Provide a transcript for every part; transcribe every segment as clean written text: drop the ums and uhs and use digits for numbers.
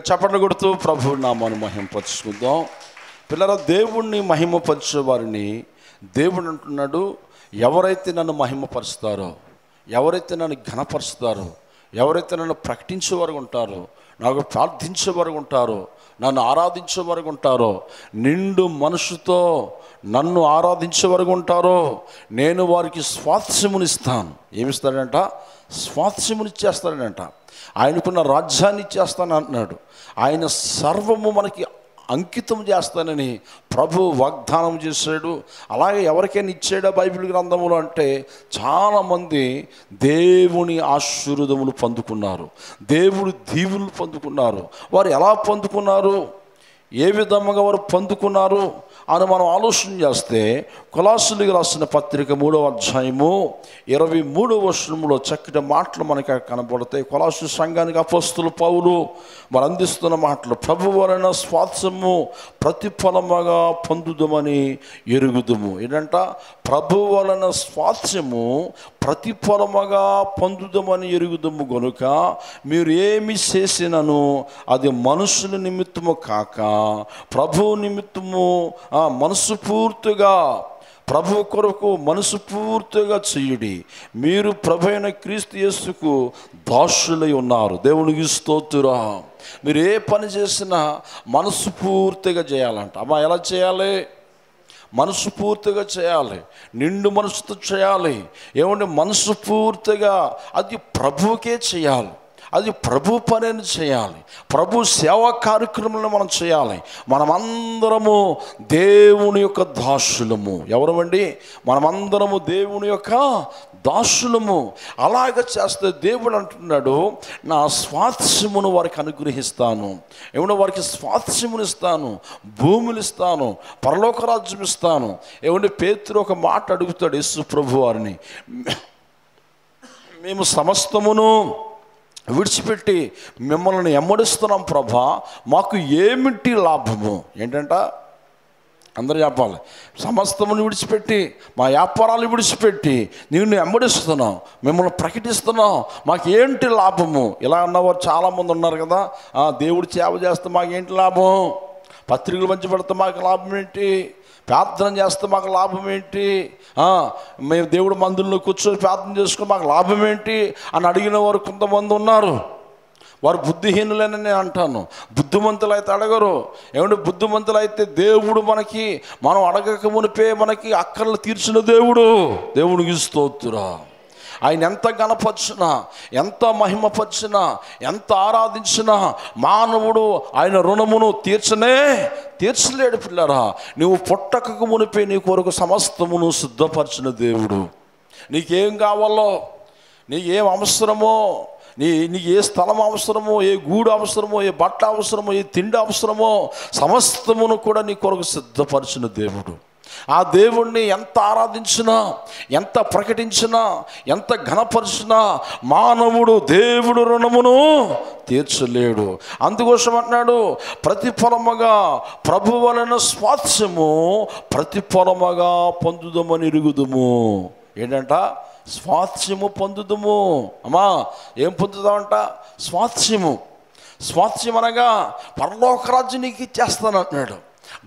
చప్పట్లు కొడుతూ ప్రభు నామాన్ని మహిమపరుచుకుందాం. పిల్లరా, దేవుణ్ణి మహిమపరిచే వారిని దేవుడు అంటున్నాడు, ఎవరైతే నన్ను మహిమపరుస్తారో, ఎవరైతే నన్ను ఘనపరుస్తారో, ఎవరైతే నన్ను ప్రకటించేవారు ఉంటారో, నాకు ప్రార్థించేవారు ఉంటారో, నన్ను ఆరాధించేవారు ఉంటారో, నిండు మనసుతో నన్ను ఆరాధించేవారు ఉంటారో, నేను వారికి స్వాస్థ్యమునిస్తాను. ఏమిస్తాడంట? స్వాస్థ్యమునిచ్చేస్తాడంట. ఆయనకున్న రాజ్యాన్ని ఇచ్చేస్తాను అంటున్నాడు. ఆయన సర్వము మనకి అంకితం చేస్తానని ప్రభు వాగ్దానం చేశాడు. అలాగే ఎవరికైనా ఇచ్చాడా బైబిల్ గ్రంథములు అంటే చాలామంది దేవుని ఆశీర్వాదములు పొందుకున్నారు, దేవుడి దీవులు పొందుకున్నారు. వారు ఎలా పొందుకున్నారు, ఏ విధంగా వారు పొందుకున్నారు అని మనం ఆలోచన చేస్తే, కొలస్సీయులకు రాసిన పత్రిక 3వ అధ్యాయము 23వ వచనంలో చక్కటి మాటలు మనకి కనబడతాయి. కొలస్సీ సంఘానికి అపోస్తలుడు పౌలు మరి అందిస్తున్న మాటలు, ప్రభు వలన స్వాస్థ్యము ప్రతిఫలముగా పొందుదమని ఎరుగుదుము. ఏంటంట? ప్రభు వలన స్వాస్థ్యము ప్రతిఫలముగా పొందుదమని ఎరుగుదము గనుక మీరు ఏమి చేసినను అది మనుషుల నిమిత్తము కాక ప్రభు నిమిత్తము మనసు పూర్తిగా ప్రభు కొరకు మనసు పూర్తిగా చేయుడి. మీరు ప్రభు అయిన క్రీస్తు యేసుకు దాసులై ఉన్నారు. దేవునికి స్తోత్రం. మీరు ఏ పని చేసినా మనసు పూర్తిగా చేయాలంట. అమ్మా, ఎలా చేయాలి? మనసు పూర్తిగా చేయాలి, నిండు మనసుతో చేయాలి. ఏమంటే మనసు పూర్తిగా అది ప్రభువుకే చేయాలి, అది ప్రభు పనిని చేయాలి, ప్రభు సేవా కార్యక్రమాలను మనం చేయాలి. మనమందరము దేవుని యొక్క దాసులము. ఎవరమండి? మనమందరము దేవుని యొక్క దాసులము. అలాగ చేస్తే దేవుడు అంటున్నాడు, నా స్వాస్థ్యమును వారికి అనుగ్రహిస్తాను. ఏమన్నా వారికి స్వాస్థ్యమును ఇస్తాను, భూములు ఇస్తాను, పరలోక రాజ్యం ఇస్తాను. ఏమంటే పేతురు ఒక మాట అడుగుతాడు యేసు ప్రభు వారిని, మేము సమస్తమును విడిచిపెట్టి మిమ్మల్ని ఎమ్మడిస్తున్నాం ప్రభా, మాకు ఏమిటి లాభము? ఏంటంట? అందరూ చెప్పాలి. సమస్తమును విడిచిపెట్టి, మా వ్యాపారాలు విడిచిపెట్టి నిన్ను ఎమ్మడిస్తున్నాం, మిమ్మల్ని ప్రకటిస్తున్నాం, మాకు ఏంటి లాభము? ఇలా అన్నవారు చాలామంది ఉన్నారు కదా. దేవుడు సేవ చేస్తే మాకేంటి లాభం? పత్రికలు మంచి పెడితే మాకు లాభం ఏంటి? ప్రార్థన చేస్తే మాకు లాభం ఏంటి? మేము దేవుడు మందిరంలో కూర్చొని ప్రార్థన చేసుకుని మాకు లాభం ఏంటి అని అడిగిన వారు కొంతమంది ఉన్నారు. వారు బుద్ధిహీనులని నేను అంటాను. బుద్ధిమంతులు అయితే అడగరు. ఏమంటే బుద్ధిమంతులు అయితే దేవుడు మనం అడగక మునిపే మనకి అక్కర్లు తీర్చిన దేవుడు. దేవుడికి స్తోత్రం. ఆయన ఎంత గణపరిచినా, ఎంత మహిమపరిచినా, ఎంత ఆరాధించినా మానవుడు ఆయన రుణమును తీర్చలేడు. పిల్లరా, నువ్వు పుట్టక మునిపే నీ కొరకు సమస్తమును సిద్ధపరిచిన దేవుడు. నీకేం కావాలో, నీకేం అవసరమో, నీకు ఏ స్థలం అవసరమో, ఏ గూడు అవసరమో, ఏ బట్ట అవసరమో, ఏ తిండి అవసరమో సమస్తమును కూడా నీ కొరకు సిద్ధపరిచిన దేవుడు. ఆ దేవుణ్ణి ఎంత ఆరాధించినా, ఎంత ప్రకటించినా, ఎంత ఘనపరిచినా మానవుడు దేవుడు రుణమును తీర్చలేడు. అందుకోసం అంటున్నాడు, ప్రతిఫలముగా ప్రభు వలన స్వాస్థ్యము ప్రతిఫలముగా పొందుదమని ఎరుగుదుము. ఏంటంట? స్వాస్థ్యము పొందుదుము. అమ్మా, ఏం పొందుదామంట? స్వాస్థ్యం అనగా పరలోక రాజ్యం నీకు ఇచ్చేస్తాను అంటున్నాడు.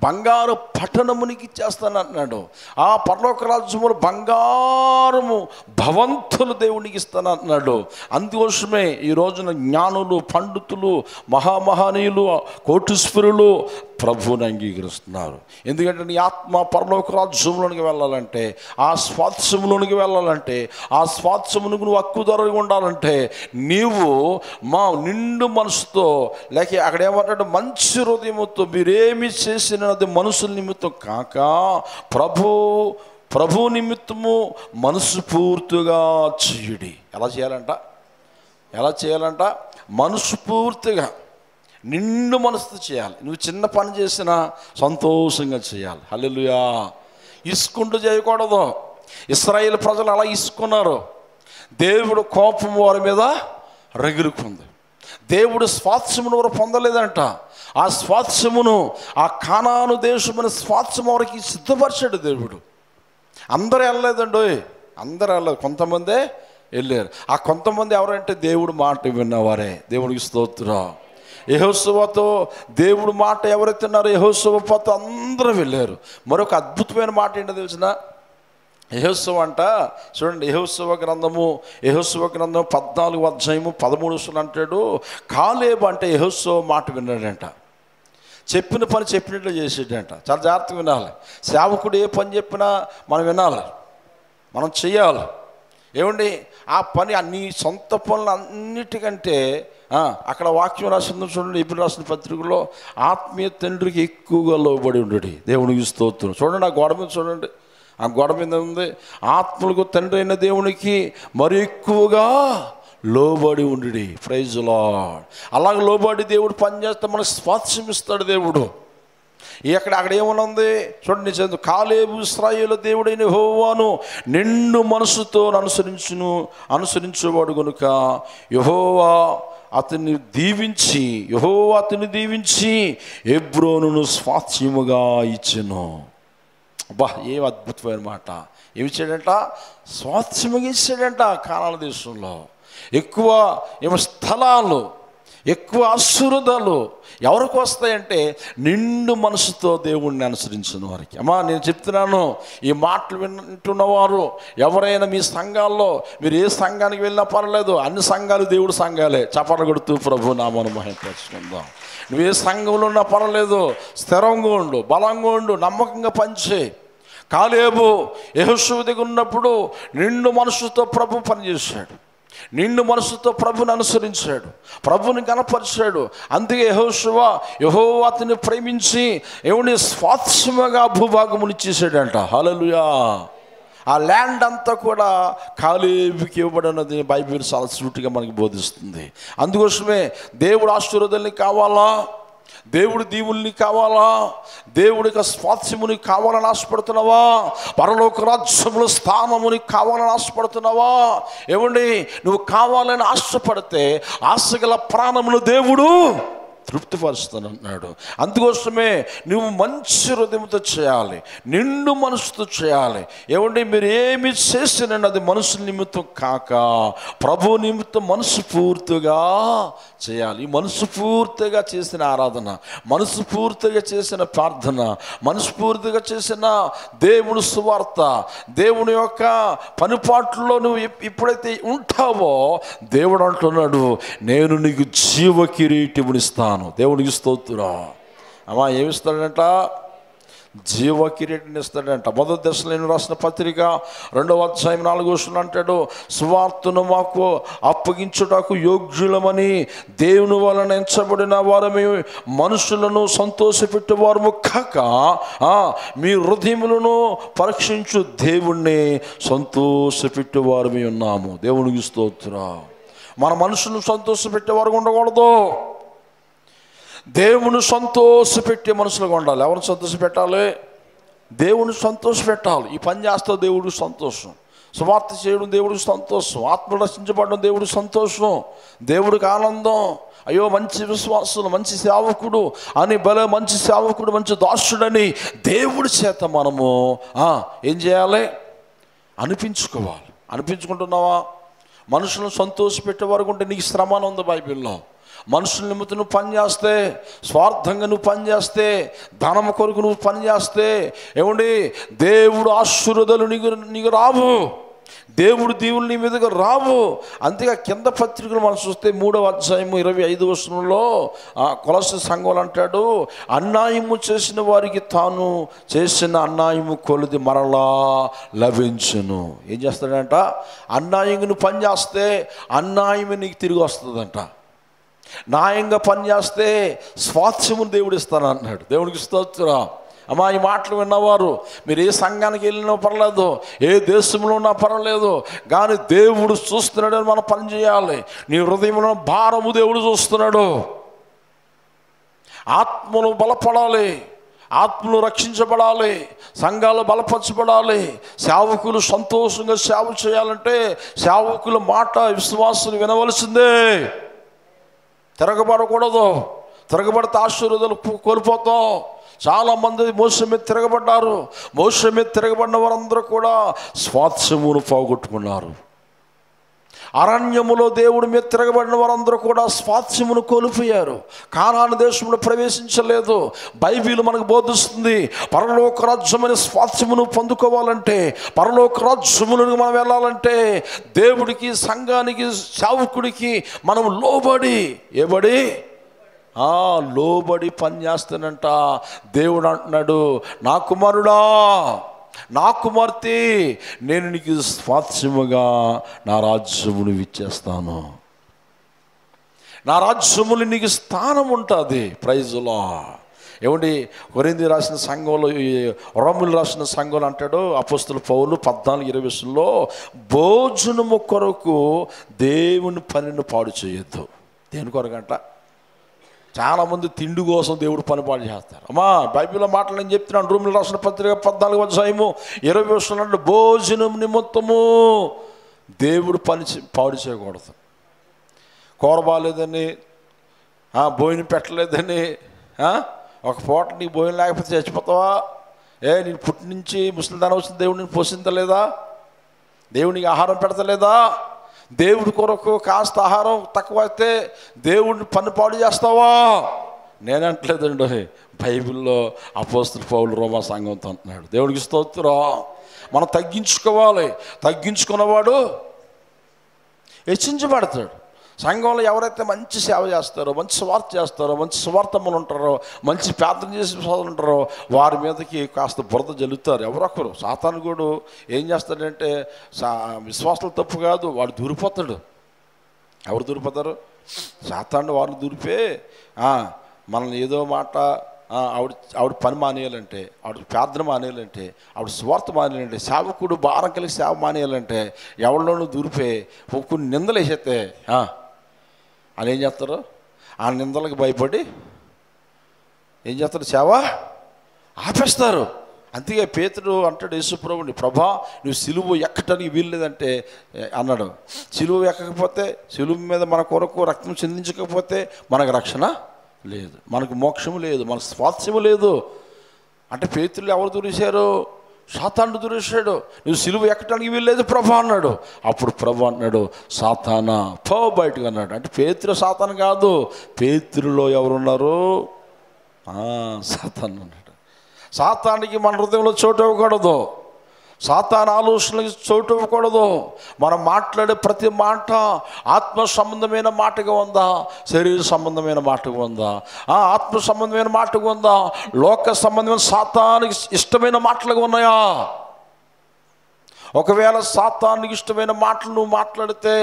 బంగారు పట్టణమునికి ఇచ్చేస్తాను అంటున్నాడు. ఆ పరలోక రాజ్యములు బంగారము భవంతులు దేవునికి ఇస్తాను అంటున్నాడు. అందుకోసమే ఈ రోజున జ్ఞానులు, పండితులు, మహామహనీయులు, కోటీశ్వరులు ప్రభువుని అంగీకరిస్తున్నారు. ఎందుకంటే నీ ఆత్మ పరలోక రాజ్యంలోనికి వెళ్ళాలంటే, ఆ స్వాస్థ్యంలోనికి వెళ్ళాలంటే, ఆ స్వాస్థ్యమునికి నువ్వు హక్కుదారుగా ఉండాలంటే నీవు మా నిండు మనసుతో, లేక అక్కడ ఏమంటాడు, మంచి హృదయముతో మీరేమి చేసినది మనుషుల నిమిత్తం కాక ప్రభు నిమిత్తము మనసు పూర్తిగా చేయుడి. ఎలా చేయాలంట? మనసు పూర్తిగా నిండు మనసుతో చేయాలి. నువ్వు చిన్న పని చేసినా సంతోషంగా చేయాలి. హల్లెలూయా. ఇసుకుంటూ చేయకూడదు. ఇశ్రాయేలు ప్రజలు అలా ఇసుకున్నారు. దేవుడు కోపం వారి మీద రగిలుకుంది. దేవుడు స్వాస్థ్యమును వారు పొందలేదంట. ఆ స్వాస్థ్యమును, ఆ కానాను దేశమున స్వాస్థ్యం వారికి సిద్ధపరిచాడు దేవుడు. అందరూ వెళ్ళలేదండి, అందరూ వెళ్ళలేదు, కొంతమందే వెళ్ళారు. ఆ కొంతమంది ఎవరంటే దేవుడు మాట విన్నవారే. దేవుడికి స్తోత్రం. యెహోషువతో దేవుడు మాట ఎవరైతే ఉన్నారో యెహోషువతో అందరూ వెళ్ళారు. మరొక అద్భుతమైన మాట ఏంటో తెలిసిన, యెహోషువ అంట చూడండి, యెహోషువ గ్రంథం 14 అధ్యాయము 13 అంటాడు, కాలేబు అంటే యెహోషువ మాట విన్నాడంట, చెప్పిన పని చెప్పినట్లు చేసేటంట. చాలా జాగ్రత్తగా వినాలి. సేవకుడు ఏ పని చెప్పినా మనం వినాలి, మనం చెయ్యాలి. ఏమండి ఆ పని అన్ని సొంత పనులు అన్నిటికంటే అక్కడ వాక్యం రాసిందో చూడండి, ఇప్పుడు రాసిన పత్రికలో ఆత్మీయ తండ్రికి ఎక్కువగా లోబడి ఉండడు. దేవునికి స్తోత్రం. చూడండి ఆ గోడ మీద చూడండి, ఆ గోడ మీద ఉంది, ఆత్మలకు తండ్రి అయిన దేవునికి మరి ఎక్కువగా లోబడి ఉండి. Praise lord. అలాగే లోబడి దేవుడు పనిచేస్తే మనకు స్వాస్థ్యం ఇస్తాడు దేవుడు. అక్కడ ఏమనుంది చూడండి, చదువు, కాలేబు ఇశ్రాయేలు దేవుడైన యెహోవాను నిండు మనసుతో అనుసరించేవాడు కనుక యెహోవా అతన్ని దీవించి హెబ్రోనును స్వాస్థ్యముగా ఇచ్చెను. అబ్బా, ఏం అద్భుతమైన మాట. ఏమి ఇచ్చాడంట? స్వాస్థ్యముగా ఇచ్చాడంట. కానాన దేశంలో ఎక్కువ స్థలాలు, ఎక్కువ ఆశీర్వాదాలు ఎవరికి వస్తాయంటే నిండు మనసుతో దేవుణ్ణి అనుసరించిన వారికి. అమ్మా నేను చెప్తున్నాను, ఈ మాటలు వింటున్నవారు ఎవరైనా మీ సంఘాల్లో, మీరు ఏ సంఘానికి వెళ్ళినా పర్లేదు, అన్ని సంఘాలు దేవుడు సంఘాలే. చప్పట్లు కొడుతూ ప్రభు నామమును మహిమపరచుకుందాం. నువ్వు ఏ సంఘంలో ఉన్నా పర్లేదు, స్థిరంగా ఉండు, బలంగా ఉండు, నమ్మకంగా పనిచేయి. కాలేబు యెహోషువ దగ్గర ఉన్నప్పుడు నిండు మనసుతో ప్రభు పనిచేశాడు, నిండు మనసుతో ప్రభుని అనుసరించాడు, ప్రభుని కనపరిచాడు. అందుకే యెహోవా అతన్ని ప్రేమించి ఏమని స్వాస్థ్యముగా భూభాగముని ఇచ్చేసాడంట. హల్లెలూయా. ఆ ల్యాండ్ అంతా కూడా కాలేబుకి ఇవ్వబడినది బైబిల్ చాలా సూటిగా మనకి బోధిస్తుంది. అందుకోసమే దేవుడు ఆశీర్వాదాన్ని కావాలా, దేవుడి దీవుల్ని కావాలా, దేవుడికి స్వాస్థ్యముని కావాలని ఆశపడుతున్నావా, పరలోక రాజ్యముల స్థానముని కావాలని ఆశపడుతున్నావా? ఏమండి నువ్వు కావాలని ఆశపడితే ఆశగల ప్రాణమును దేవుడు తృప్తిపరుస్తానన్నాడు. అందుకోసమే నువ్వు మంచి హృదయంతో చేయాలి, నిండు మనసుతో చేయాలి. ఏమండి మీరు ఏమి చేసినండి అది మనసు నిమిత్తం కాక ప్రభు నిమిత్తం మనసు పూర్తిగా చేయాలి. మనసు పూర్తిగా చేసిన ఆరాధన, మనసు పూర్తిగా చేసిన ప్రార్థన, మనస్ఫూర్తిగా చేసిన దేవుని సువార్త, దేవుని యొక్క పనిపాట్లలో నువ్వు ఎప్పుడైతే ఉంటావో దేవుడు అంటున్నాడు, నేను నీకు జీవ కిరీటమునిస్తాను. దేవునికి స్తోత్రం. అమ్మా ఏమిస్తాడంట? జీవ కిరీటాన్ని ఇస్తాడంట. 1 దశలోని రాసిన పత్రిక 2వ అధ్యాయం 4వ వచనం అంటాడు, సువార్తను మాకు అప్పగించుటకు యోగ్యులమని దేవుని వలన ఎంచబడిన వారమే మనుషులను సంతోషపెట్టేవారము కాక మీ హృదయములను పరీక్షించు దేవుణ్ణి సంతోషపెట్టేవారమే ఉన్నాము. దేవునికి స్తోత్రం. మన మనుషులను సంతోషపెట్టేవారు ఉండకూడదు, దేవుని సంతోషపెట్టే మనుషులుగా ఉండాలి. ఎవరిని సంతోషపెట్టాలి? దేవుని సంతోషపెట్టాలి. ఈ పని చేస్తే దేవుడికి సంతోషం, సువార్త చేయడం దేవుడికి సంతోషం, ఆత్మ రక్షించబడడం దేవుడికి సంతోషం, దేవుడికి ఆనందం. అయ్యో మంచి విశ్వాసులు, మంచి సేవకుడు అని, భలే మంచి సేవకుడు, మంచి దాసుడని దేవుడి చేత మనము ఏం చేయాలి? అనిపించుకోవాలి. అనిపించుకుంటున్నావా? మనుషులను సంతోషపెట్టే వరకు ఉంటే నీకు శ్రమ అని ఉంది బైబిల్లో. మనుషుల నిమిత్తం నువ్వు పనిచేస్తే, స్వార్థంగా నువ్వు పనిచేస్తే, ధనం కొరకు నువ్వు పనిచేస్తే ఏమండి దేవుడు ఆశీర్వాదాలు నీకు రావు, దేవుడు దీవులు నీ మీదుగా రావు. అంతేగా కింద పత్రికలు మనం చూస్తే 3వ అధ్యాయము 25వ వచనంలో కొలస్సీ సంఘంలో అంటాడు, అన్యాయము చేసిన వారికి తాను చేసిన అన్యాయము కొలది మరలా లభించును. ఏం చేస్తాడంట? అన్యాయంగా నువ్వు పని చేస్తే అన్యాయమే నీకు తిరిగి వస్తుందంట. న్యాయంగా పనిచేస్తే స్వాస్థ్యమును దేవుడు ఇస్తానన్నాడు. దేవునికి స్తోత్రం. అమ్మా ఈ మాటలు విన్నవారు మీరు ఏ సంఘానికి వెళ్ళినా పర్లేదు, ఏ దేశంలో ఉన్నా పర్వాలేదు, కానీ దేవుడు చూస్తున్నాడని మనం పని చేయాలి. నీ హృదయంలో భారము దేవుడు చూస్తున్నాడు. ఆత్మలు బలపడాలి, ఆత్మలు రక్షించబడాలి, సంఘాలు బలపరచబడాలి, సేవకులు సంతోషంగా సేవ చేయాలంటే సేవకుల మాట విశ్వాసులు వినవలసిందే. తిరగబడకూడదు. తిరగబడితే ఆశీర్వాదాలు కోల్పోతాం. చాలామంది మోసే మీద తిరగబడ్డారు. మోసే మీద తిరగబడిన వారందరూ కూడా స్వాస్థ్యమును పోగొట్టుకున్నారు. అరణ్యములో దేవుడి మీద తిరగబడిన వారందరూ కూడా స్వాస్థ్యమును కోల్పోయారు, కానాను దేశంలో ప్రవేశించలేదు. బైబిల్ మనకు బోధిస్తుంది, పరలోక రాజ్యమైన స్వాస్థ్యమును పొందుకోవాలంటే, పరలోక రాజ్యములకు మనం వెళ్ళాలంటే దేవుడికి, సంఘానికి, సేవకుడికి మనం లోబడి పని చేస్తానంట. దేవుడు అంటున్నాడు, నా కుమారుడా, నా కుమార్తె, నేను నీకు స్వాస్థ్యముగా నా రాజ్యమును ఇచ్చేస్తాను, నా రాజ్యములు నీకు స్థానం ఉంటుంది. ప్రైజులా. ఏమండి, కొరింథీ రాసిన సంఘంలో, రోమీయులు రాసిన సంఘంలో అంటాడు అపోస్తలుడు పౌలు 14:20 భోజనము కొరకు దేవుని పనిని పాడు చేయొద్దు. దేని కొరకంట? చాలామంది తిండి కోసం దేవుడు పని పాడు చేస్తారు. అమ్మా, బైబిల్లో మాటలు నేను చెప్తున్నాను. రోమీయులు రాసిన పత్రిక 14:20 భోజనం నిమిత్తము దేవుడు పని పాడు చేయకూడదు. కూర బాగాలేదని, భోజనం పెట్టలేదని, ఒక పూట నీకు భోజనం లేకపోతే చచ్చిపోతావా? నేను పుట్టి నుంచి ముసలిదానం వచ్చిన దేవుడు నేను పోషించలేదా? దేవునికి ఆహారం పెడతలేదా? దేవుడి కొరకు కాస్త ఆహారం తక్కువైతే దేవుడిని పని పాడు చేస్తావా? నేనంటలేదండి. బైబిల్లో అపోస్తలుడు పౌలు రోమా సంఘంతో అంటున్నాడు. దేవుడికి స్తోత్రం. మనం తగ్గించుకోవాలి. తగ్గించుకున్నవాడు హెచ్చించబడతాడు. సంఘంలో ఎవరైతే మంచి సేవ చేస్తారో, మంచి స్వార్థ చేస్తారో, మంచి స్వార్థములు ఉంటారో, మంచి ప్రార్థన చేసే సోదరులు ఉంటారో, వారి మీదకి కాస్త బురద జల్లుతారు ఎవరొకరు. సాతాను కూడా ఏం చేస్తాడంటే, విశ్వాసాలు తప్పు కాదు, వాడు దూరిపోతాడు. ఎవరు దూరిపోతారు? సాతాను వారిని దూరిపే మనల్ని ఏదో మాట, ఆవిడ పని మానేయాలంటే, ఆవిడ ప్రార్థన మానేయాలంటే, ఆవిడ స్వార్థ మానేయాలంటే, సేవకుడు భారం కలిగి సేవ మానేయాలంటే ఎవరిలోనూ దూరిపే కొన్ని నిందలు వేసేస్తే అని ఏం చేస్తారు? ఆ నిందలకు భయపడి ఏం చేస్తారు? సేవ ఆపేస్తారు. అందుకే పేతురు అంటాడు యేసుప్రభుని, ప్రభా నువ్వు సిలువ ఎక్కటానికి వీల్లేదంటే అన్నాడు. సిలువ ఎక్కకపోతే, సిలువ మీద మన కొరకు రక్తం చెందించకపోతే మనకు రక్షణ లేదు, మనకు మోక్షము లేదు, మనకు స్వాస్థ్యము లేదు. అంటే పేతురులు ఎవరు దూరేశారు? సాతాను దూరేశాడు. నువ్వు సిలువ ఎక్కడానికి వీల్లేదు ప్రభా అన్నాడు. అప్పుడు ప్రభు అన్నాడు, సాతానా పో బయటకు అన్నాడు. అంటే పేతురు సాతాను కాదు, పేతురులో ఎవరున్నారు? సాతాను అన్నాడు. సాతానికి మన హృదయంలో చోటు ఇవ్వకూడదు, సాతాను ఆలోచనలకి చోటు ఇవ్వకూడదు. మనం మాట్లాడే ప్రతి మాట ఆత్మ సంబంధమైన మాటగా ఉందా, శరీర సంబంధమైన మాటగా ఉందా? ఆత్మ సంబంధమైన మాటగా ఉందా, లోక సంబంధమైన సాతానికి ఇష్టమైన మాటలుగా ఉన్నాయా? ఒకవేళ సాతానికి ఇష్టమైన మాటలు నువ్వు మాట్లాడితే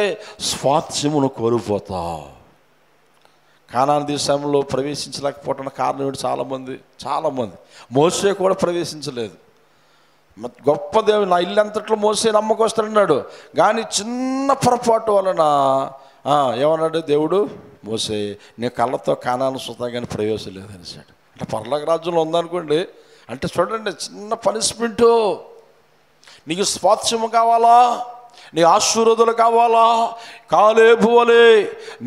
స్వాస్థ్యమును కోల్పోతావు. కానాను దేశంలో ప్రవేశించలేకపోవడానికి కారణం ఏంటి? చాలామంది మోసే కూడా ప్రవేశించలేదు. గొప్ప దేవుడు, నా ఇల్లు అంతట్లో మోసే నమ్మకొస్తాడన్నాడు. కానీ చిన్న పొరపాటు వలన ఏమన్నాడు దేవుడు? మోసే నీ కళ్ళతో కానాను సుతా కానీ ప్రవేశం లేదనిసాడు. అంటే పరలోక రాజ్యంలో ఉందనుకోండి. అంటే చూడండి, చిన్న పనిష్మెంటు. నీకు స్వాస్థ్యము కావాలా, నీ ఆశీర్వాదాలు కావాలా? కాలేబు వలె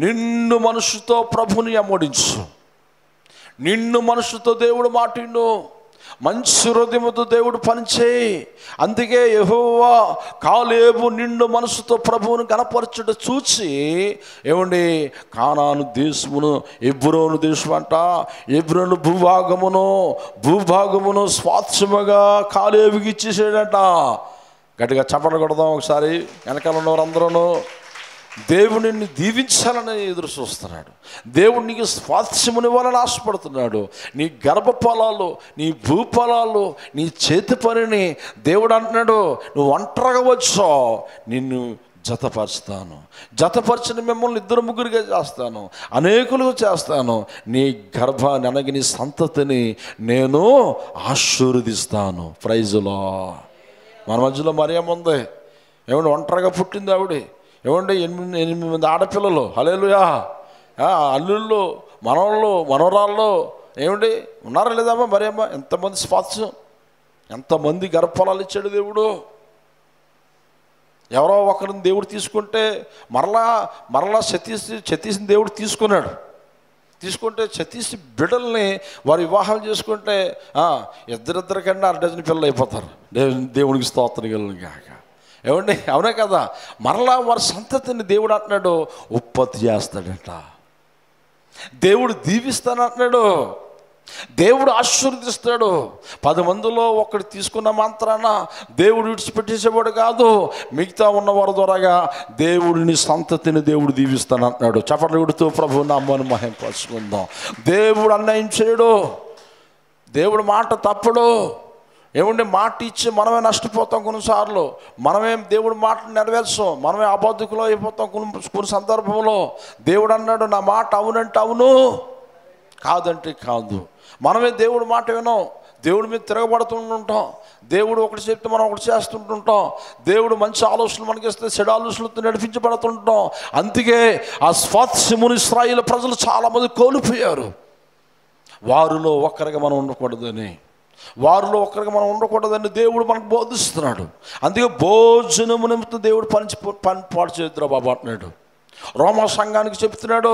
నిన్ను మనసుతో ప్రభుని అమ్మడించు. నిన్ను మనసుతో దేవుడు మాటిండు, మంచి హృదయముతో దేవుడు పనిచేయి. అందుకే యెహోవా కాలేబు నిండు మనసుతో ప్రభువును గణపరచుట చూచి, ఏమండి, కానాను దేశమును, ఎబ్రోను దేశం అంట, ఎబ్రోను భూభాగమును స్వాస్థ్యముగా కాలేబుకి ఇచ్చేసాడంట. గట్టిగా చప్పట్లు కొడదాం ఒకసారి. వెనకాల ఉన్నవారందరూ దేవుడు నిన్ను దీవించాలని ఎదురు చూస్తున్నాడు. దేవుడు నీకు స్వాస్థ్యమునివ్వాలని ఆశపడుతున్నాడు. నీ గర్భఫలాలు, నీ భూఫలాలు, నీ చేతి పనిని దేవుడు అంటున్నాడు, నువ్వు ఒంటరిగా వచ్చావు, నిన్ను జతపరచిన మిమ్మల్ని 2-3గా చేస్తాను, అనేకులుగా చేస్తాను. నీ గర్భాన్ని అనగా నీ సంతతిని నేను ఆశీర్వదిస్తాను. ప్రైజులో. మన మధ్యలో మరియమ్మ ఉంది. ఏమంటే ఒంటరిగా పుట్టింది ఆవిడ. ఏమండి 8 ఆడపిల్లలు, హల్లెలూయా, అల్లుళ్ళు, మనవాళ్ళు, మనవరాళ్ళు ఏమండి ఉన్నారా లేదమ్మా? మరియమ్మ ఎంతమంది స్వాస్థ్యం, ఎంతమంది గర్భఫలాలు ఇచ్చాడు దేవుడు. ఎవరో ఒకరిని దేవుడు తీసుకుంటే మరలా సతీష్ని దేవుడు తీసుకుంటే సతీష్ బిడ్డల్ని వారు వివాహాలు చేసుకుంటే 2 కన్నా 6 డజన్ పిల్లలు అయిపోతారు. దేవునికి స్తోత్రం కాక. ఏమండి, అవునే కదా. మరలా వారి సంతతిని దేవుడు అంటున్నాడు ఉత్పత్తి చేస్తాడంట. దేవుడు దీవిస్తానంటున్నాడు, దేవుడు ఆశీర్వదిస్తాడు. 10 మందిలో ఒకటి తీసుకున్న మాత్రాన దేవుడు విడిచిపెట్టేసేవాడు కాదు. మిగతా ఉన్నవారి ద్వారాగా దేవుడిని సంతతిని దేవుడు దీవిస్తానంటున్నాడు. చప్పట్లు కొడుతూ ప్రభు నామమును మహిమపరచుకుందాం. దేవుడు అన్యాయం చేయడు, దేవుడు మాట తప్పడు. ఏమంటే మాట ఇచ్చి మనమే నష్టపోతాం కొన్నిసార్లు, మనమే దేవుడు మాటలు నెరవేర్చాం, మనమే అబద్ధకులు అయిపోతాం కొన్ని సందర్భంలో. దేవుడు అన్నాడు నా మాట అవునంటే అవును, కాదంటే కాదు. మనమే దేవుడు మాట వినాం, దేవుడి మీద తిరగబడుతుంటుంటాం. దేవుడు ఒకటి చెప్తే మనం ఒకటి చేస్తుంటుంటాం. దేవుడు మంచి ఆలోచనలు మనకి ఇస్తే చెడు ఆలోచనలతో నడిపించబడుతుంటాం. అందుకే ఆ స్వాత్స్యమును ఇశ్రాయేలు ప్రజలు చాలామంది కోల్పోయారు. వారిలో ఒక్కరిగా మనం ఉండకూడదని, దేవుడు మనకు బోధిస్తున్నాడు. అందుకే భోజనము నిమిత్తం దేవుడు పని పాటు చేద్దురా బాబా అంటున్నాడు. రోమా సంఘానికి చెప్తున్నాడు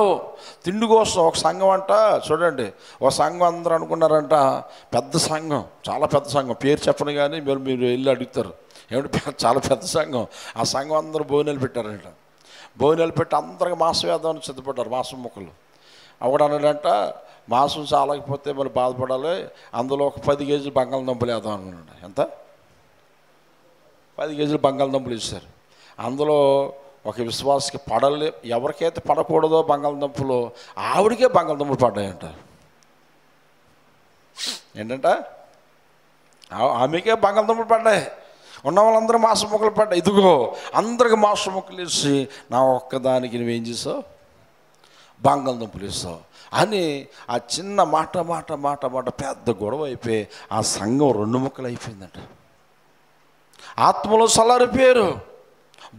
తిండి కోసం. ఒక సంఘం అంట, చూడండి, ఒక సంఘం అందరూ అనుకున్నారంట పెద్ద సంఘం, చాలా పెద్ద సంఘం, పేరు చెప్పను కానీ మీరు వెళ్ళి అడుగుతారు ఏమిటి, చాలా పెద్ద సంఘం. ఆ సంఘం అందరూ భోజనాలు పెట్టారంట. భోజనాలు పెట్టి అందరికి మాంసం వేద్దామని సిద్ధపడ్డారు, మాంసం ముక్కలు. ఒకడు అన్నాడంట మాంసం చాలకపోతే మరి బాధపడాలి, అందులో ఒక 10 కేజీలు బంగాళదుంపలు వేద్దాం అనుకున్నాడు. ఎంత? 10 కేజీలు బంగాళదుంపలు ఇచ్చారు. అందులో ఒక విశ్వాసకి పడలే, ఎవరికైతే పడకూడదో బంగాళదుంపలు ఆవిడికే బంగాళదుంపలు పడ్డాయంట. ఏంటంట, ఆమెకే బంగాళదుంపలు పడ్డాయి. ఉన్న వాళ్ళందరూ మాంసం ముక్కలు పడ్డాయి. ఇదిగో అందరికి మాంసం ముక్కలు వేసి నా ఒక్కదానికి నువ్వేం చేసావు, బంగాళదుంపలు వేసావు అని ఆ చిన్న మాట పెద్ద గొడవ అయిపోయి ఆ సంఘం 2 ముక్కలు అయిపోయిందంట. ఆత్మలో చల్లారిపోయారు,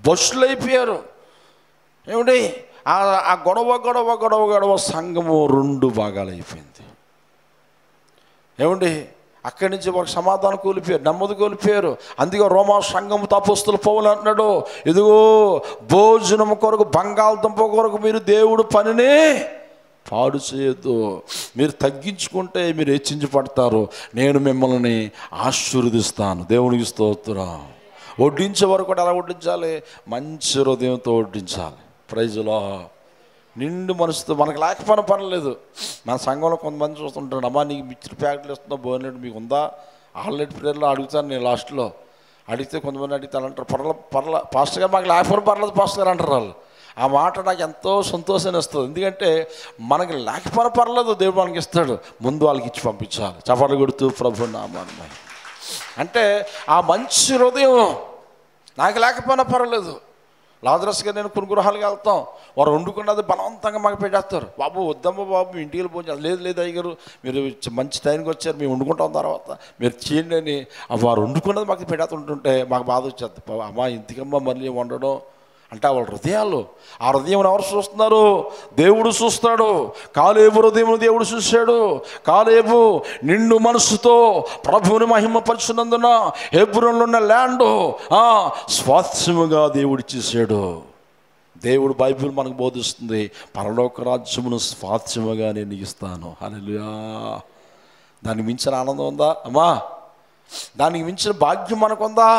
బస్సులు అయిపోయారు. ఏమిటి ఆ గొడవ సంఘము 2 భాగాలు అయిపోయింది. ఏమండి, అక్కడి నుంచి ఒక సమాధానం కోల్పోయారు, నెమ్మది కోల్పోయారు. అందుకే రోమా సంఘము అపోస్తలుడు పౌలు అంటున్నాడు, ఇదిగో భోజనం కొరకు బంగాళదుంప కొరకు మీరు దేవుడు పనిని పాడు చేయొద్దు. మీరు తగ్గించుకుంటే మీరు హెచ్చించబడతారు, నేను మిమ్మల్ని ఆశీర్వదిస్తాను. దేవునికి స్తోత్రం. వడ్డించే వరకు కూడా ఎలా వడ్డించాలి, మంచి హృదయంతో వడ్డించాలి. ప్రైజ్లో నిండు మనసుతో. మనకు లేకపోయినా పర్లేదు. మన సంఘంలో కొంతమంది చూస్తుంటాడు, అమ్మా నీకు మిక్చర్ ప్యాకెట్లు ఇస్తున్నా భోజనం మీకు ఉందా, ఆల్రెడీ ప్రేయర్లో అడుగుతాను నేను. లాస్ట్లో అడిగితే కొంతమంది అడుగుతానంటారు, పర్ల పాస్టర్ గారు మాకు లేకపోయినా పర్లేదు పాస్టర్ గారు అంటారు వాళ్ళు. ఆ మాట నాకు ఎంతో సంతోషాన్ని ఇస్తుంది. ఎందుకంటే మనకి లేకపోయినా పర్లేదు, దేవుడు మనకి ఇస్తాడు, ముందు వాళ్ళకి ఇచ్చి పంపించాలి. చప్పట్లు కొడుతూ ప్రభు నామమున. అంటే ఆ మంచి హృదయం. నాకు లేకపోయినా పర్వాలేదు. లాజరస్గా నేను కొన్ని గృహాలకు వెళ్తాం, వారు వండుకున్నది బలవంతంగా మాకు పెట్టేస్తారు. బాబు వద్దమ్మ బాబు మీ ఇంటికి వెళ్ళిపోయి, లేదు అయ్యగారు మీరు మంచి టైంకి వచ్చారు, మేము వండుకుంటాం తర్వాత మీరు చేయండి అని వారు వండుకున్నది మాకు పెట్టేస్తుంటుంటే మాకు బాధ వచ్చేది. అమ్మ ఇంటికమ్మ మళ్ళీ వండడం అంటే వాళ్ళ హృదయాలు. ఆ హృదయం ఎవరు చూస్తున్నారు, దేవుడు చూస్తాడు. కాలేబు హృదయం దేవుడు చూశాడు. కాలేబు నిండు మనసుతో ప్రభువుని మహిమపరిచినందున హెబ్రోనులో ఉన్న ల్యాండ్ స్వాస్థ్యముగా దేవుడు చేశాడు. దేవుడు బైబిల్ మనకు బోధిస్తుంది, పరలోక రాజ్యమును స్వాస్థ్యముగా నేను ఇస్తాను. హల్లెలూయా. దానికి మించిన ఆనందం ఉందా అమ్మా? దానికి మించిన భాగ్యం మనకుందా?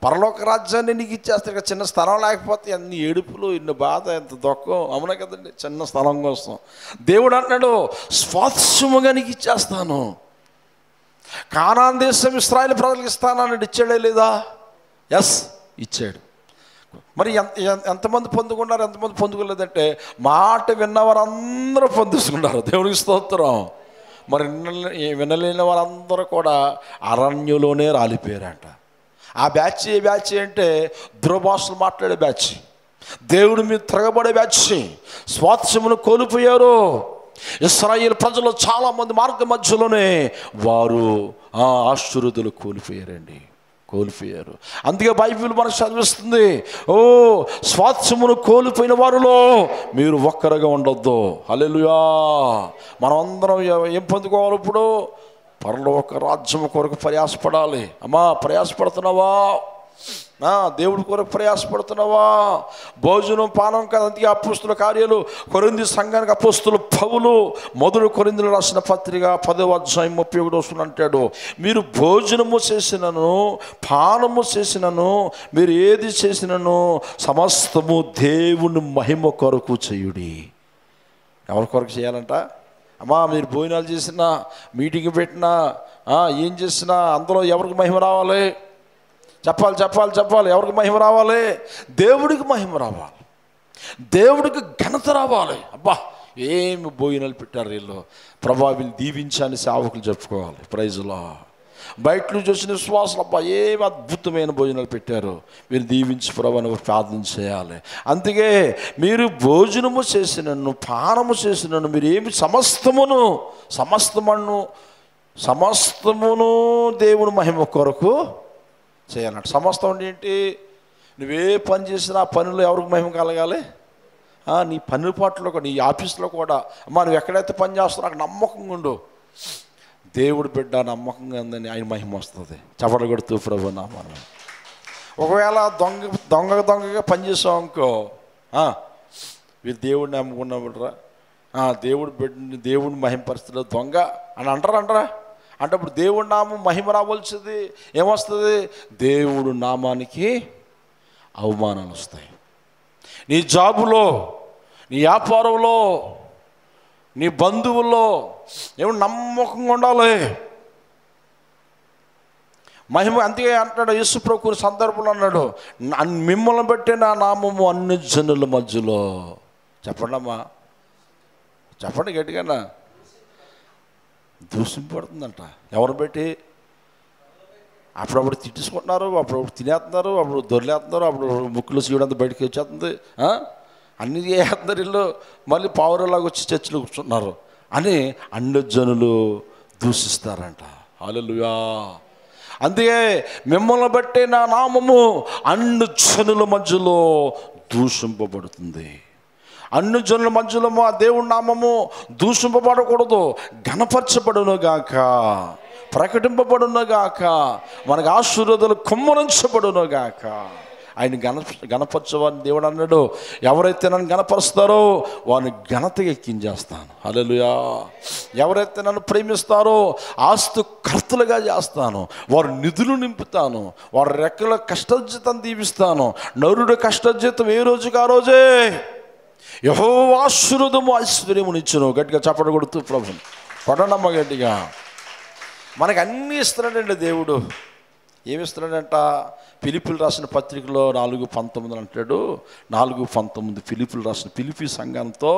పరలోక రాజ్యాన్ని నీకు ఇచ్చేస్తాడు. చిన్న స్థలం లేకపోతే అన్ని ఏడుపులు, ఇన్ని బాధ, ఎంత దుఃఖం. అవునా కదండి, చిన్న స్థలం కోసం. దేవుడు అంటున్నాడు స్వాస్థ్యముగా నీకు ఇచ్చేస్తాను. కానాన్ దేశం ఇశ్రాయేలు ప్రజలకు ఇస్తానన్నాడు, ఇచ్చాడే లేదా? ఎస్, ఇచ్చాడు. మరి ఎంతమంది పొందుకున్నారు, ఎంతమంది పొందుకోలేదంటే మాట విన్నవారందరూ పొందుకున్నారు. దేవునికి స్తోత్రం. మరి వినలేని వారందరూ కూడా అరణ్యంలోనే రాలిపోయారంట. ఆ బ్యాచ్ ఏ బ్యాచ్ అంటే దుర్భాషలు మాట్లాడే బ్యాచ్, దేవుడి మీద తిరగబడే బ్యాచ్. స్వాస్థ్యమును కోల్పోయారు. ఇశ్రాయేలు ప్రజలు చాలామంది మార్గ మధ్యలోనే వారు ఆశీర్వాదాలు కోల్పోయారు. అందుకే బైబిల్ మనకు చదివిస్తుంది, స్వాస్థ్యమును కోల్పోయిన వారిలో మీరు ఒక్కరుగా ఉండొద్దు. హల్లెలూయా. మనం అందరం ఏం పొందుకోవాలి ఇప్పుడు? పరలోక రాజ్యము కొరకు ప్రయాసపడాలి. అమ్మా ప్రయాసపడుతున్నావా? దేవుడి కొరకు ప్రయాసపడుతున్నావా? భోజనం పానం కాదు. అందుకే అపోస్తుల కార్యాలు కొరింథీ సంఘానికి అపోస్తులు పౌలు మొదటి కొరింథీలు రాసిన పత్రిక 10వ అధ్యాయం 31వ వచనం అంటాడు, మీరు భోజనము చేసినను పానము చేసినను మీరు ఏది చేసినను సమస్తము దేవుని మహిమ కొరకు చేయుడి. ఎవరి కొరకు చేయాలంట? అమ్మా, మీరు భోజనాలు చేసినా, మీటింగ్ పెట్టినా, ఏం చేసినా అందులో ఎవరికి మహిమ రావాలి? చెప్పాలి. ఎవరికి మహిమ రావాలి? దేవుడికి మహిమ రావాలి, దేవుడికి ఘనత రావాలి. అబ్బా, ఏమి భోజనాలు పెట్టారు వీళ్ళు, ప్రభా వీళ్ళు దీవించాలని సేవకులు చెప్పుకోవాలి. ప్రైజ్లా బయట నుంచి వచ్చిన విశ్వాసాలు, అబ్బా ఏమి అద్భుతమైన భోజనాలు పెట్టారు, వీళ్ళు దీవించి ప్రభాని ప్రార్థన చేయాలి. అందుకే మీరు భోజనము చేసినను పానము చేసినను మీరు ఏమి సమస్తమును దేవుని మహిమ కొరకు చేయాలంట. సమస్తం అంటే ఏంటి? నువ్వే పని చేసినా ఆ పనిలో ఎవరికి మహిమ కలగాలి? నీ పని పాటలో కూడా, నీ ఆఫీస్లో కూడా, అమ్మా నువ్వు ఎక్కడైతే పని చేస్తున్నావు అక్కడ నమ్మకంగా ఉండు. దేవుడు బిడ్డ నమ్మకంగా ఉందని ఆయన మహిమ వస్తుంది. చపట కొడుతూ ప్రభు నామమున. ఒకవేళ దొంగగా పనిచేసావు అనుకో, వీరు దేవుడిని నమ్ముకున్నప్పుడురా, దేవుడు బిడ్డని దేవుడిని మహిమపరుస్తాడు దొంగ అని అంటారా? అంటే అప్పుడు దేవుడి నామం మహిమ రావాల్సింది ఏమొస్తుంది? దేవుడు నామానికి అవమానాలు వస్తాయి. నీ జాబులో, నీ వ్యాపారంలో, నీ బంధువుల్లో ఏమో నమ్మకంగా ఉండాలి. మహిమ. అందుకే అంటాడు యేసు ప్రభువు సందర్భంలో అన్నాడు, మిమ్మల్ని బట్టి నా నామము అన్ని జనుల మధ్యలో. చెప్పండి అమ్మా, చెప్పండి గట్టిగా. దూషింపడుతుందంట. ఎవరు పెట్టి? అప్పుడప్పుడు తిట్టించుకుంటున్నారు, అప్పుడప్పుడు తినేస్తున్నారు, అప్పుడు దొరిలేస్తున్నారు, అప్పుడు ముక్కులు సీడంతా బయటకు వచ్చేస్తుంది, అన్నీ చేస్తున్నారు. ఇల్లు మళ్ళీ పావురలాగా వచ్చి చర్చిలో కూర్చుంటున్నారు అని అన్ని జనులు దూషిస్తారంట. హల్లెలూయా. అందుకే మిమ్మల్ని బట్టే నా నామము అన్ని జనుల మధ్యలో దూషింపబడుతుంది. అన్ని జనుల మధ్యలో మా దేవుడి నామము దూషింపబడకూడదు, ఘనపరచబడునుగాక, ప్రకటింపబడునుగాక, మనకు ఆశీర్వాదాలు కుమ్మరించబడునుగాక. ఆయన ఘనపరచవారిని దేవుడు అన్నాడు, ఎవరైతే నన్ను ఘనపరుస్తారో వారిని ఘనతగా ఎక్కించేస్తాను. హల్లెలూయా. ఎవరైతే నన్ను ప్రేమిస్తారో ఆస్తికర్తలుగా చేస్తాను, వారి నిధులు నింపుతాను, వారి రెక్కల కష్టజీతం దీవిస్తాను. నరుడు కష్టజీతం ఏ రోజుకి ఆ రోజే యెహోవా ఆశీర్వాదము ఐశ్వర్యమునిచ్చును. గట్టిగా చప్పట్లు కొడుతూ ప్రభుని కొట్టనమ్మ గట్టిగా. మనకు అన్నీ ఇస్తున్నాడండి దేవుడు. ఏమిస్తున్నాడంట? ఫిలిప్పీలు రాసిన పత్రికలో 4:19 అంటాడు. 4:19 ఫిలిప్పీలు రాసిన ఫిలిప్పీ సంఘంతో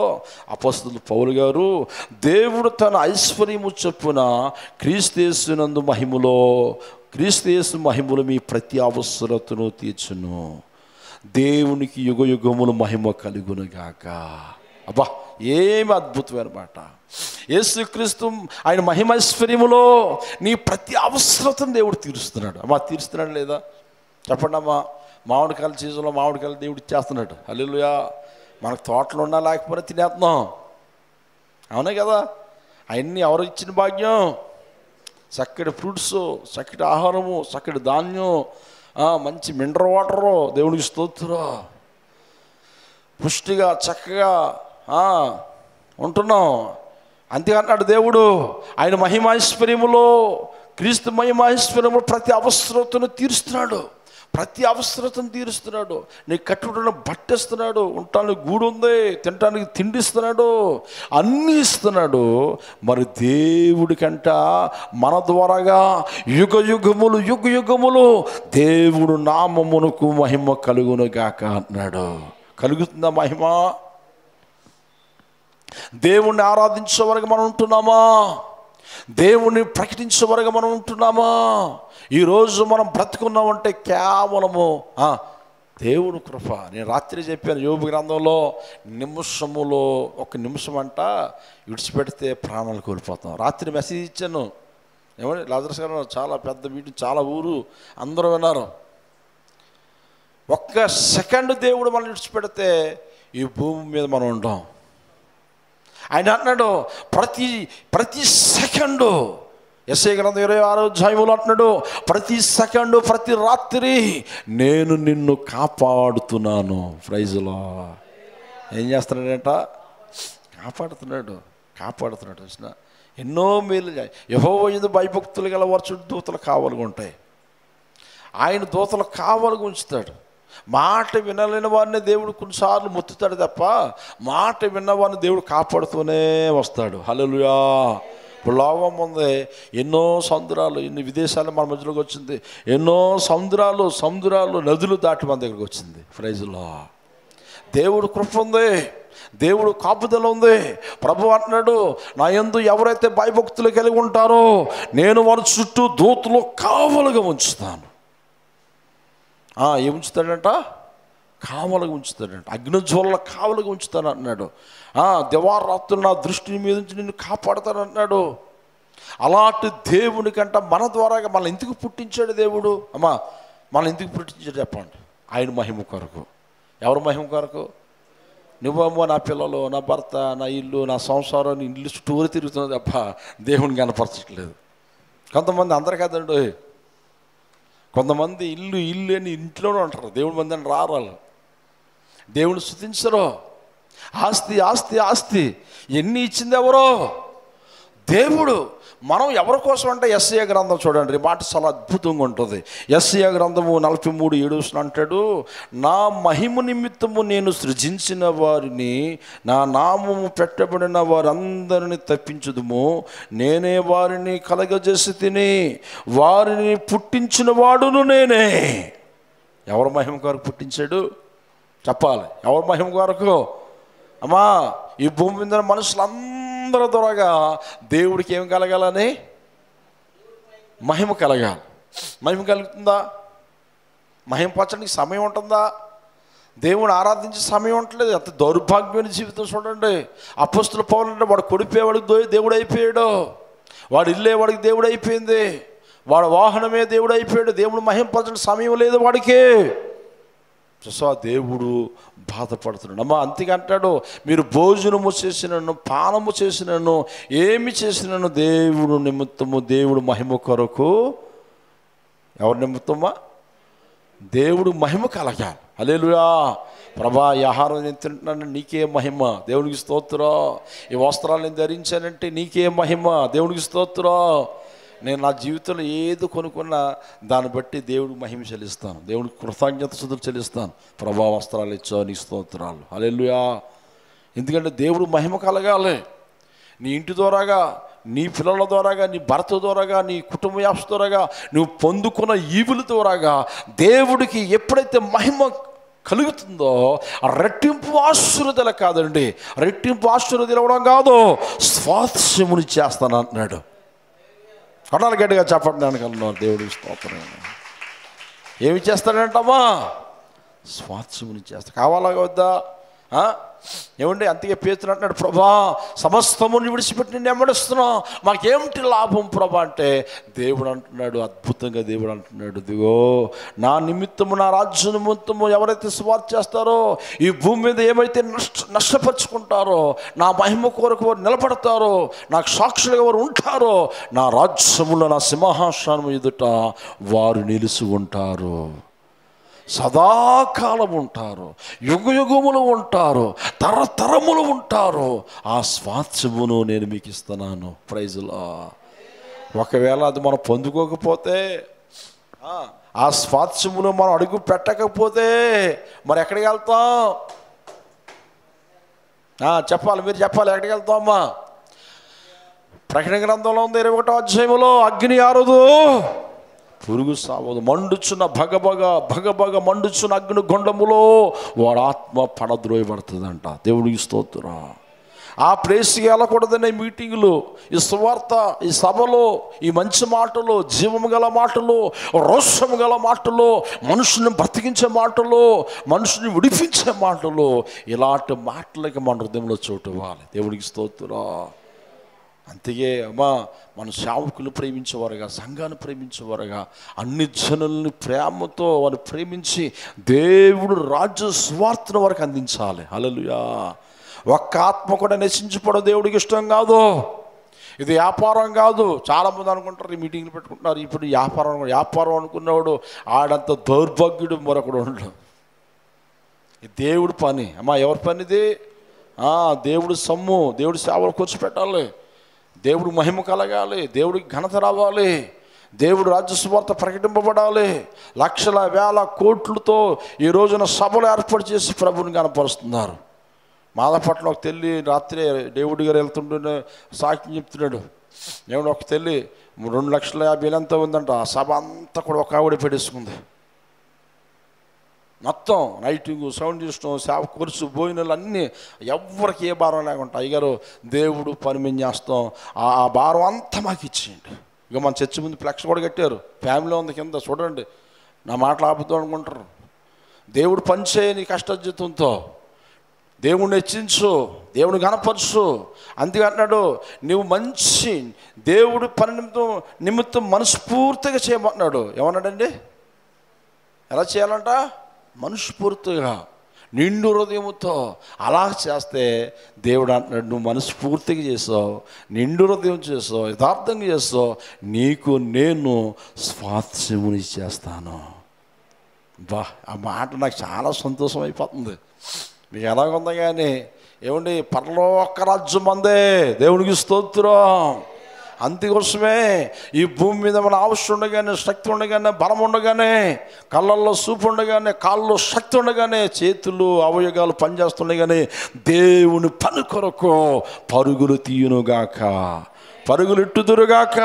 అపోస్తలుడు పౌలు గారు, దేవుడు తన ఐశ్వర్యము చొప్పున క్రీస్తు యేసు మహిమలో మీ ప్రతి అవసరతను తీర్చును. దేవునికి యుగయుగములు మహిమ కలుగునుగాక. అబ్బా, ఏమి అద్భుతమైన మాట. యేసుక్రీస్తు ఆయన మహిమైశ్వర్యములో నీ ప్రతి అవసరతను దేవుడు తీరుస్తున్నాడు. అమ్మా, తీరుస్తున్నాడు లేదా? చెప్పండి అమ్మా. మామిడికాయల సీజన్లో మామిడికాయలు దేవుడు ఇచ్చేస్తున్నాడు. హల్లెలూయా. మనకు తోటలు ఉన్నా లేకపోయినా తినేస్తున్నాం. అవునే కదా? అవన్నీ ఎవరు ఇచ్చిన భాగ్యం? చక్కటి ఫ్రూట్స్, చక్కటి ఆహారము, చక్కటి ధాన్యం, మంచి మినరల్ వాటరు, దేవునికి స్తోత్రం. పుష్టిగా చక్కగా ఉంటున్నాం. అంతేకాన్నాడు దేవుడు ఆయన మహిమైశ్వర్యములో, క్రీస్తు మహిమైశ్వర్యములో ప్రతి అవసరతను తీరుస్తున్నాడు. నీకు కట్టుకుంటున్న బట్ట ఇస్తున్నాడు, ఉండటానికి గూడు ఉంది, తినటానికి తిండి ఇస్తున్నాడు, అన్నీ ఇస్తున్నాడు. మరి దేవుడికంట మన ద్వారాగా యుగయుగములు దేవుడు నామమునకు మహిమ కలుగునుగాక అన్నాడు. కలుగుతుందా మహిమ? దేవుణ్ణి ఆరాధించే వరకు మనం ఉంటున్నామా? దేవుణ్ణి ప్రకటించే వరకు మనం ఉంటున్నామా? ఈరోజు మనం బ్రతుకున్నామంటే కేవలము దేవుని కృప. నేను రాత్రి చెప్పాను యోబు గ్రంథంలో, నిమిషములో 1 నిమిషం అంట విడిచిపెడితే ప్రాణాలు కోల్పోతాం. రాత్రి మెసేజ్ ఇచ్చాను. ఏమంటే లాజరస్ గారు చాలా పెద్ద మీటింగ్, చాలా ఊరు అందరూ విన్నారు. 1 సెకండ్ దేవుడు మనం విడిచిపెడితే ఈ భూమి మీద మనం ఉంటాం. ఆయన అన్నాడు ప్రతి సెకండు యెషయా గ్రంథం 26వ అధ్యాయంలో అంటున్నాడు, ప్రతి సెకండు ప్రతి రాత్రి నేను నిన్ను కాపాడుతున్నాను. ప్రైజ్లో ఏం చేస్తున్నాడంట? కాపాడుతున్నాడు. చూసిన ఎన్నో మేలు. యెహోవా యందు భయభక్తులు గల వారి చుట్టూ దూతలు కావలిగా ఉంటాయి. ఆయన దూతలు కావలిగా ఉంచుతాడు. మాట వినలేని వారిని దేవుడు కొన్నిసార్లు మొత్తుతాడు తప్ప మాట విన్నవారిని దేవుడు కాపాడుతూనే వస్తాడు. హల్లెలూయా. ఇప్పుడు లోకం ఉంది, ఎన్నో సముద్రాలు, ఎన్ని విదేశాలు మన మధ్యలోకి వచ్చింది, ఎన్నో సముద్రాలు నదులు దాటి మన దగ్గరికి వచ్చింది. ప్రైజ్లో దేవుడు కృప ఉంది, దేవుడు కాపుదల ఉంది. ప్రభు అంటున్నాడు, నా యందు ఎవరైతే భయభక్తులు కలిగి ఉంటారో నేను వారి చుట్టూ దూతలు కావలుగా ఉంచుతాను. ఏం ఉంచుతాడంట? కావలుగా ఉంచుతాడంట. అగ్నిజ్వాలల కావలుగా ఉంచుతాను అంటున్నాడు. దివారాత్రులు నా దృష్టి మీద నుంచి నిన్ను కాపాడుతాను అంటున్నాడు. అలాంటి దేవునికంట మన ద్వారాగా మనల్ని ఎందుకు పుట్టించాడు దేవుడు? మనల్ని ఎందుకు పుట్టించాడు చెప్పండి? ఆయన మహిమ కొరకు. ఎవరు మహిమ కొరకు? నువ్వేమో నా పిల్లలు, నా భర్త, నా ఇల్లు, నా సంసారం, ఇల్లు చుట్టూరు తిరుగుతుంది తప్ప దేవుని కనపరచట్లేదు. కొంతమంది అందరు కదండి, కొంతమంది ఇల్లు అని ఇంట్లోనే ఉంటారు, దేవుడి మంది అని రారాలు, దేవుని స్తుతించరు. ఆస్తి ఎన్ని ఇచ్చింది ఎవరో? దేవుడు. మనం ఎవరి కోసం అంటే యెషయా గ్రంథం చూడండి, మాట చాలా అద్భుతంగా ఉంటుంది. యెషయా గ్రంథము 43:7 అంటాడు, నా మహిమ నిమిత్తము నేను సృజించిన వారిని, నా నామము పెట్టబడిన వారందరిని తప్పించుదుము. నేనే వారిని కలగజేసి తిని వారిని పుట్టించిన వాడును నేనే. ఎవరు మహిమ కొరకు పుట్టించాడు చెప్పాలి? ఎవరు మహిమ కొరకు? ఈ భూమి మీద మనుషులందరూ ద్వారా దేవుడికి ఏం కలగాలని? మహిమ కలగాలి. మహిమ కలుగుతుందా? మహిమ పరచడానికి సమయం ఉంటుందా? దేవుడు ఆరాధించే సమయం ఉండలేదు. అంత దౌర్భాగ్యమైన జీవితం చూడండి. అపొస్తలుల పౌలు అంటే వాడు కొడిపోయేవాడికి దేవుడు అయిపోయాడు, వాడు ఇల్లే వాడికి దేవుడు అయిపోయింది, వాడు వాహనమే దేవుడు అయిపోయాడు. దేవుడు మహిమ పరచడానికి సమయం లేదు వాడికి. చూసా, దేవుడు బాధపడుతున్నాడు. అంతేకంటాడు, మీరు భోజనము చేసినను, పానము చేసినను, ఏమి చేసినను దేవుడు నిమిత్తము, దేవుడు మహిమ కొరకు. ఎవరి నిమిత్తమా? దేవుడు మహిమ కలగాలి. హల్లెలూయా. ప్రభా, ఈ ఆహారం నేను తింటున్నాను, నీకే మహిమ, దేవునికి స్తోత్రం. ఈ వస్త్రాలు నేను ధరించానంటే నీకే మహిమ, దేవునికి స్తోత్రం. నేను నా జీవితంలో ఏది కొనుక్కున్నా దాన్ని బట్టి దేవుడికి మహిమ చెల్లిస్తాను, దేవుడికి కృతజ్ఞతలు చెల్లిస్తాను. ప్రభా, వస్త్రాలు ఇచ్చావు, నీ స్తోత్రాలు. హల్లెలూయా. ఎందుకంటే దేవుడు మహిమ కలగాలి. నీ ఇంటి ద్వారాగా, నీ పిల్లల ద్వారాగా, నీ భర్త ద్వారాగా, నీ కుటుంబ వ్యాప్తి ద్వారాగా, నువ్వు పొందుకున్న ఈవుల ద్వారాగా దేవుడికి ఎప్పుడైతే మహిమ కలుగుతుందో రెట్టింపు ఆశీర్వాదాలు కాదండి, రెట్టింపు ఆశీర్వాదాలు ఇవ్వడం కాదు, స్వాస్థ్యముని చేస్తాను అంటున్నాడు. కొనాలి గట్టిగా చెప్పడానికి అన్నారు. దేవుడికి స్తోత్రం. ఏమి చేస్తాడంటమ్మా? స్వాస్థ్యముని చేస్తా. కావాలా వద్దా? ఏమండి? అందుకే పేతురు అంటున్నాడు, ప్రభా, సమస్తముని విడిచిపెట్టి నిన్ను వెంబడిస్తున్నాం, మాకేమిటి లాభం ప్రభా అంటే, దేవుడు అంటున్నాడు, అద్భుతంగా దేవుడు అంటున్నాడు, ఇదిగో నా నిమిత్తము, నా రాజ్య నిమిత్తము ఎవరైతే సువార్త చేస్తారో, ఈ భూమి మీద ఏమైతే నష్టపరుచుకుంటారో, నా మహిమ కొరకు వారు నిలబడతారో, నాకు సాక్షులుగా వారు ఉంటారో, నా రాజ్యములో, నా సింహాసనం ఎదుట వారు నిలిచి ఉంటారు, సదాకాలం ఉంటారు, యుగయుగములు ఉంటారు, తరతరములు ఉంటారు. ఆ స్వాస్థ్యమును నేను మీకు ఇస్తున్నాను. ప్రైజ్లో. ఒకవేళ అది మనం పొందుకోకపోతే, ఆ స్వాస్థ్యములో మనం అడుగు పెట్టకపోతే మరి ఎక్కడికి వెళ్తాం? చెప్పాలి, మీరు చెప్పాలి, ఎక్కడికి వెళ్తామమ్మా? ప్రకటన గ్రంథంలో ఉంది 21వ అధ్యాయములో, అగ్ని ఆరదు, పురుగు సావదు, మండుచున్న భగభగ మండుచున్న అగ్ని గుండములో వాడు ఆత్మ పడద్రోయబడుతుందంట. దేవుడికి స్తోత్రం. ఆ ప్లేస్కి వెళ్ళకూడదనే మీటింగులు, ఈ సువార్త, ఈ సభలో, ఈ మంచి మాటలు, జీవము గల మాటలు, రోషము గల మాటలు, మనుషుని బ్రతికించే మాటలు, మనుషుని విడిపించే మాటలు, ఇలాంటి మాటలకి మన హృదయంలో చోటు ఇవ్వాలి. దేవుడికి స్తోత్రం. అంతే మన సేవకులు ప్రేమించేవారుగా, సంఘాన్ని ప్రేమించేవారుగా, అన్ని జనుల్ని ప్రేమతో వారు ప్రేమించి దేవుడు రాజ్య సువార్తను వారికి అందించాలి. హల్లెలూయా. ఒక్క ఆత్మ కూడా నశించిపోవడం దేవుడికి ఇష్టం కాదు. ఇది వ్యాపారం కాదు. చాలామంది అనుకుంటారు, ఈ మీటింగ్లు పెట్టుకుంటున్నారు, ఇప్పుడు వ్యాపారం అనుకున్నవాడు ఆడంత దౌర్భాగ్యుడు మరొకడు ఉండడు. ఇది దేవుడి పని. అమ్మా, ఎవరి పని ఇది? దేవుడు సొమ్ము, దేవుడి సేవలు ఖర్చు పెట్టాలి, దేవుడు మహిమ కలగాలి, దేవుడికి ఘనత రావాలి, దేవుడు రాజ్య సువార్త ప్రకటింపబడాలి. లక్షల వేల కోట్లతో ఈ రోజున సభలు ఏర్పాటు చేసి ప్రభుని కనపరుస్తున్నారు. మాదపట్నం ఒక తెల్లి రాత్రి దేవుడి గారు వెళ్తుంటే సాక్ష్యం చెప్తున్నాడు. దేవుడు ఒక తెల్లి 2,50,000 ఎంతో ఉందంట. ఆ సభ అంతా కూడా ఒక ఆవిడ పెట్టేసుకుంది. మొత్తం లైటింగ్, సౌండ్ సిస్టమ్, సేవ ఖర్చు, భోజనాలు అన్నీ ఎవరికి ఏ భారం లేకుండా అయ్యగారు దేవుడు పని మేము చేస్తాం, ఆ భారం అంతా మాకు ఇచ్చేయండి. ఇక మన చర్చి ముందు ఫ్లెక్స్ కూడా కట్టారు, ఫ్యామిలీ ఉంది కింద, చూడండి. నా మాటలు ఆపుతూ అనుకుంటారు. దేవుడు పని చేయని కష్టజీతంతో దేవుణ్ణి హెచ్చించు, దేవుని గణపరచు. అంతేకంటున్నాడు, నువ్వు మంచి దేవుడి పని నిమిత్తం మనస్ఫూర్తిగా చేయమన్నాడు. ఏమన్నాడండి? ఎలా చేయాలంట? మనస్ఫూర్తిగా, నిండు హృదయముతో. అలా చేస్తే దేవుడు అంటున్నాడు, నువ్వు మనస్ఫూర్తిగా చేసావు, నిండు హృదయం చేసావు, యథార్థంగా చేసావు, నీకు నేను స్వాస్థ్యముని చేస్తాను. ఆ మాట నాకు చాలా సంతోషం అయిపోతుంది. మీకు ఎలాగుందో కానీ ఏమండి, పరలోక రాజ్యం అందే. దేవునికి స్తోత్రం. అందుకోసమే ఈ భూమి మీద మన ఆవశ్యం ఉండగానే, శక్తి ఉండగానే, బలం ఉండగానే, కళ్ళల్లో చూపు ఉండగానే, కాళ్ళలో శక్తి ఉండగానే, చేతులు అవయవాలు పనిచేస్తుండగానే దేవుని పని కొరకు పరుగులు తీయునుగాక, పరుగులు ఇట్టుదురుగాక.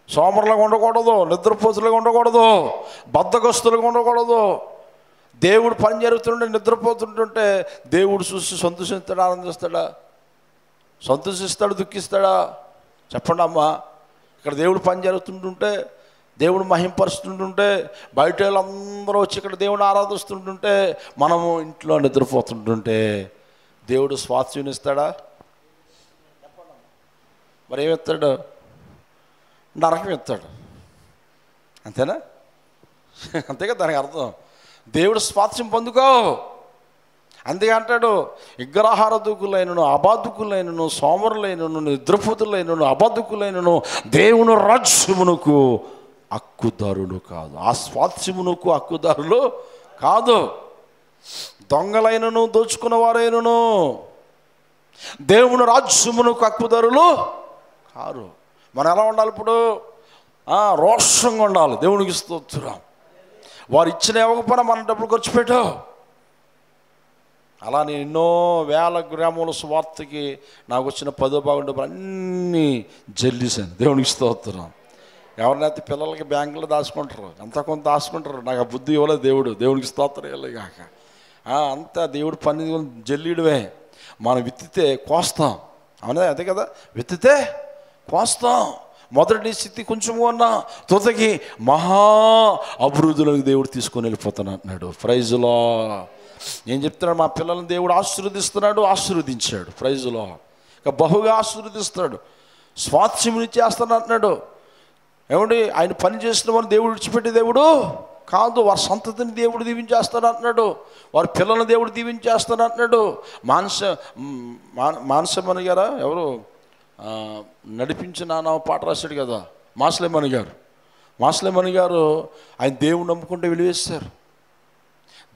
సోమరులుగా ఉండకూడదు, నిద్రపోతులుగా ఉండకూడదు, బద్ధకస్తులుగా ఉండకూడదు. దేవుడు పని జరుగుతుంటే నిద్రపోతుంటుంటే దేవుడు చూసి సంతోషిస్తాడా, ఆనందిస్తాడా? సంతోషిస్తాడు, దుఃఖిస్తాడా? చెప్పండి అమ్మా. ఇక్కడ దేవుడు పని జరుగుతుంటుంటే, దేవుడు మహింపరుస్తుంటుంటే, బయట వాళ్ళందరూ వచ్చి ఇక్కడ దేవుడు ఆరాధిస్తుంటుంటే, మనము ఇంట్లో నిద్రపోతుంటుంటే దేవుడు స్వాస్థ్యం ఇస్తాడా? మరి ఏమిస్తాడు? నరకం ఇస్తాడు. అంతేనా? అంతేగా దానికి అర్థం. దేవుడు స్వాస్థ్యం పొందుకో. అందుకే అంటాడు, విగ్రహారాధకులైనను, అబాధకులైనను, సోమరులైనను, నిద్రపోతులైనను, అబాధకులైనను దేవుని రాజ్యమునకు హక్కుదారులు కాదు. ఆ స్వాస్థ్యమునకు హక్కుదారులు కాదు. దొంగలైనను, దోచుకున్న వారైనను దేవుని రాజ్యమునకు హక్కుదారులు కారు. మనం ఎలా ఉండాలి ఇప్పుడు? రోషంగా ఉండాలి. దేవునికి స్తోత్రం. వారు ఇచ్చిన ఇవ్వకపోయినా మన డబ్బులు ఖర్చు పెట్టావు. అలా నేను ఎన్నో వేల గ్రాముల స్వార్థకి నాకు వచ్చిన 10వ భాగం డబ్బులు అన్నీ జల్లిసాను. దేవునికి స్తోత్రం. ఎవరినైతే పిల్లలకి బ్యాంకులో దాచుకుంటారు, ఎంత కొంత దాచుకుంటారు. నాకు ఆ బుద్ధి ఇవ్వలేదు దేవుడు. దేవునికి స్తోత్రం ఇవ్వలేగాక. అంతా దేవుడు పని జల్లియడమే. మనం విత్తితే కోస్తాం. అవునా? అదే కదా, విత్తితే కోస్తాం. మొదటి స్థితి కొంచెం ఉన్నా తుదకి మహా అభివృద్ధిలోకి దేవుడు తీసుకొని వెళ్ళిపోతాను అంటున్నాడు. ప్రైజులో నేను చెప్తున్నాడు, మా పిల్లల్ని దేవుడు ఆశీర్వదిస్తున్నాడు, ఆశీర్వదించాడు. ప్రైజులో ఇక బహుగా ఆశీర్వదిస్తాడు, స్వాస్థ్యముని చేస్తాను అంటున్నాడు. ఏమండి, ఆయన పని చేసిన వారిని దేవుడు విడిచిపెట్టే దేవుడు కాదు. వారి సంతతిని దేవుడు దీవించేస్తాడు అంటున్నాడు, వారి పిల్లల్ని దేవుడు దీవించేస్తాడు అంటున్నాడు. మానసమణి గారా ఎవరు నడిపించిన నా పాట రాశాడు కదా, మాస్లేమణి గారు. మాస్లేమణి గారు ఆయన దేవుడు నమ్ముకుంటే వెలివేశారు.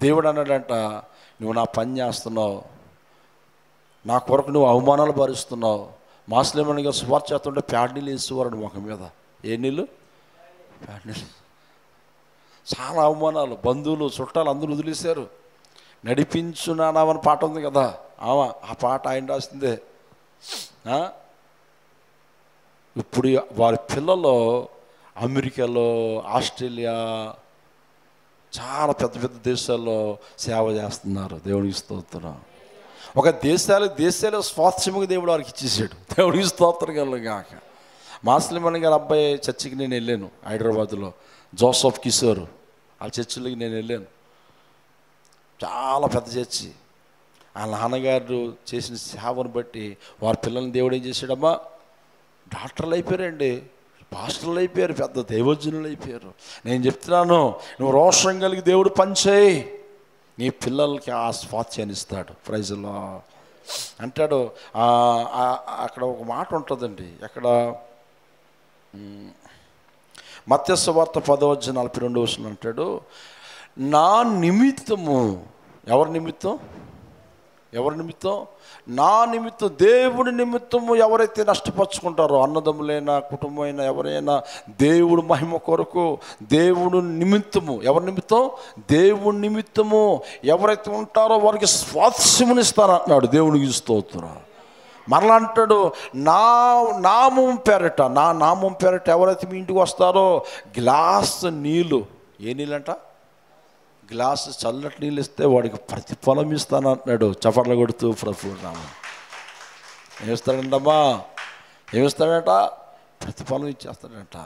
దేవుడు అన్నాడంట, నువ్వు నా పని చేస్తున్నావు, నా కొరకు నువ్వు అవమానాలు భరిస్తున్నావు. మాస్లేమణి గారు సువార్త చేస్తుంటే ప్యాడ్ నీళ్ళు వేసేవారు ముఖం మీద. ఏ నీళ్ళు? ప్యాడ్ నీళ్ళు. చాలా అవమానాలు, బంధువులు, చుట్టాలు అందరూ వదిలేశారు. నడిపించున్నామని పాట ఉంది కదా, ఆ పాట ఆయన రాసిందే. ఇప్పుడు వారి పిల్లలు అమెరికాలో, ఆస్ట్రేలియా, చాలా పెద్ద పెద్ద దేశాల్లో సేవ చేస్తున్నారు. దేవుడికి స్తోత్రం. ఒక దేశాలు స్వాస్థ్యముగా దేవుడు వారికి ఇచ్చేసాడు. దేవుడికి స్తోత్రం కలుగాక. మాస్లిమణి గారి అబ్బాయి చర్చికి నేను వెళ్ళాను హైదరాబాద్లో, జోసఫ్ కిషోర్ ఆ చర్చిలోకి నేను వెళ్ళాను. చాలా పెద్ద చర్చి. ఆ నాన్నగారు చేసిన సేవను బట్టి వారి పిల్లల్ని దేవుడు ఏం చేశాడమ్మా? డాక్టర్లు అయిపోయారండి, పాస్టర్లు అయిపోయారు, పెద్ద దైవజనులు అయిపోయారు. నేను చెప్తున్నాను, నువ్వు రోషం కలిగి దేవుడు పనిచేయి, నీ పిల్లలకి ఆ స్వాస్థ్యాన్ని ఇస్తాడు. ప్రైజ్లో అంటాడు, అక్కడ ఒక మాట ఉంటుందండి, ఎక్కడ మత్తయి సువార్త 10:42 అంటాడు, నా నిమిత్తము, ఎవరి నిమిత్తం? నా నిమిత్తం, దేవుడి నిమిత్తము ఎవరైతే నష్టపరుచుకుంటారో, అన్నదమ్ములైనా కుటుంబమైనా ఎవరైనా, దేవుడు మహిమ కొరకు దేవుడు నిమిత్తము, ఎవరి నిమిత్తం? దేవుడి నిమిత్తము ఎవరైతే ఉంటారో వారికి స్వాస్థ్యమునిస్తానంటున్నాడు. దేవునికి స్తోత్రం. మరలా అంటాడు, నా నామం పేరట ఎవరైతే మీ ఇంటికి వస్తారో గ్లాస్ నీళ్ళు, ఏ నీళ్ళంట? గ్లాసు చల్లటి నీళ్ళు ఇస్తే వాడికి ప్రతిఫలం ఇస్తానంటున్నాడు. చపర్లు కొడుతూ ప్రభు నామం. ఏమిస్తాడంటమ్మా? ఏమిస్తాడట? ప్రతిఫలం ఇచ్చేస్తాడంట.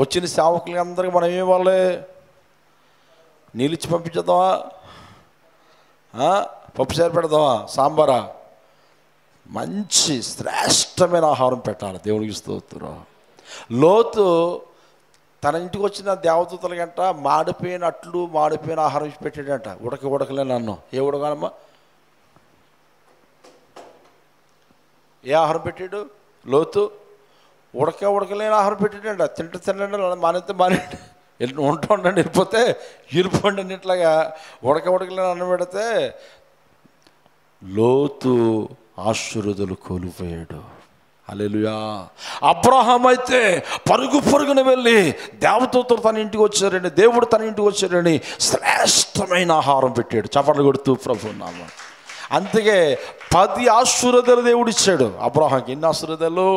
వచ్చిన సేవకులకి అందరికీ మనం ఏమివ్వాలి? నీళ్ళు ఇచ్చి పంపించేద్దామా? పప్పుసారి పెడదామా? సాంబారా? మంచి శ్రేష్టమైన ఆహారం పెట్టాలి. దేవునికి స్తోత్రం. లోతు తన ఇంటికి వచ్చిన దేవదూతల గంట మాడిపోయిన ఆహారం ఇచ్చి పెట్టాడంట. ఉడకలేని అన్నం. ఏ ఉడకాలమ్మా? ఏ ఆహారం పెట్టాడు లోతు? ఉడకలేని ఆహారం పెట్టాడంట. తినండి మానేస్తే ఉండండి, వెళ్ళిపోతే ఇరిపోండి, ఇట్లాగా ఉడకలేని అన్నం పెడితే లోతు ఆశీర్వాదాలు కోల్పోయాడు. హల్లెలూయా. అబ్రహాం అయితే పరుగున వెళ్ళి దేవదూతలు తన ఇంటికి వచ్చారని, దేవుడు తన ఇంటికి వచ్చారని శ్రేష్టమైన ఆహారం పెట్టాడు. చపర్లు కొడుతూ ప్రభు నామం. అందుకే 10 ఆశీర్వాదాలు దేవుడు ఇచ్చాడు అబ్రహాంకి. ఎన్ని ఆశీర్వాదాలు?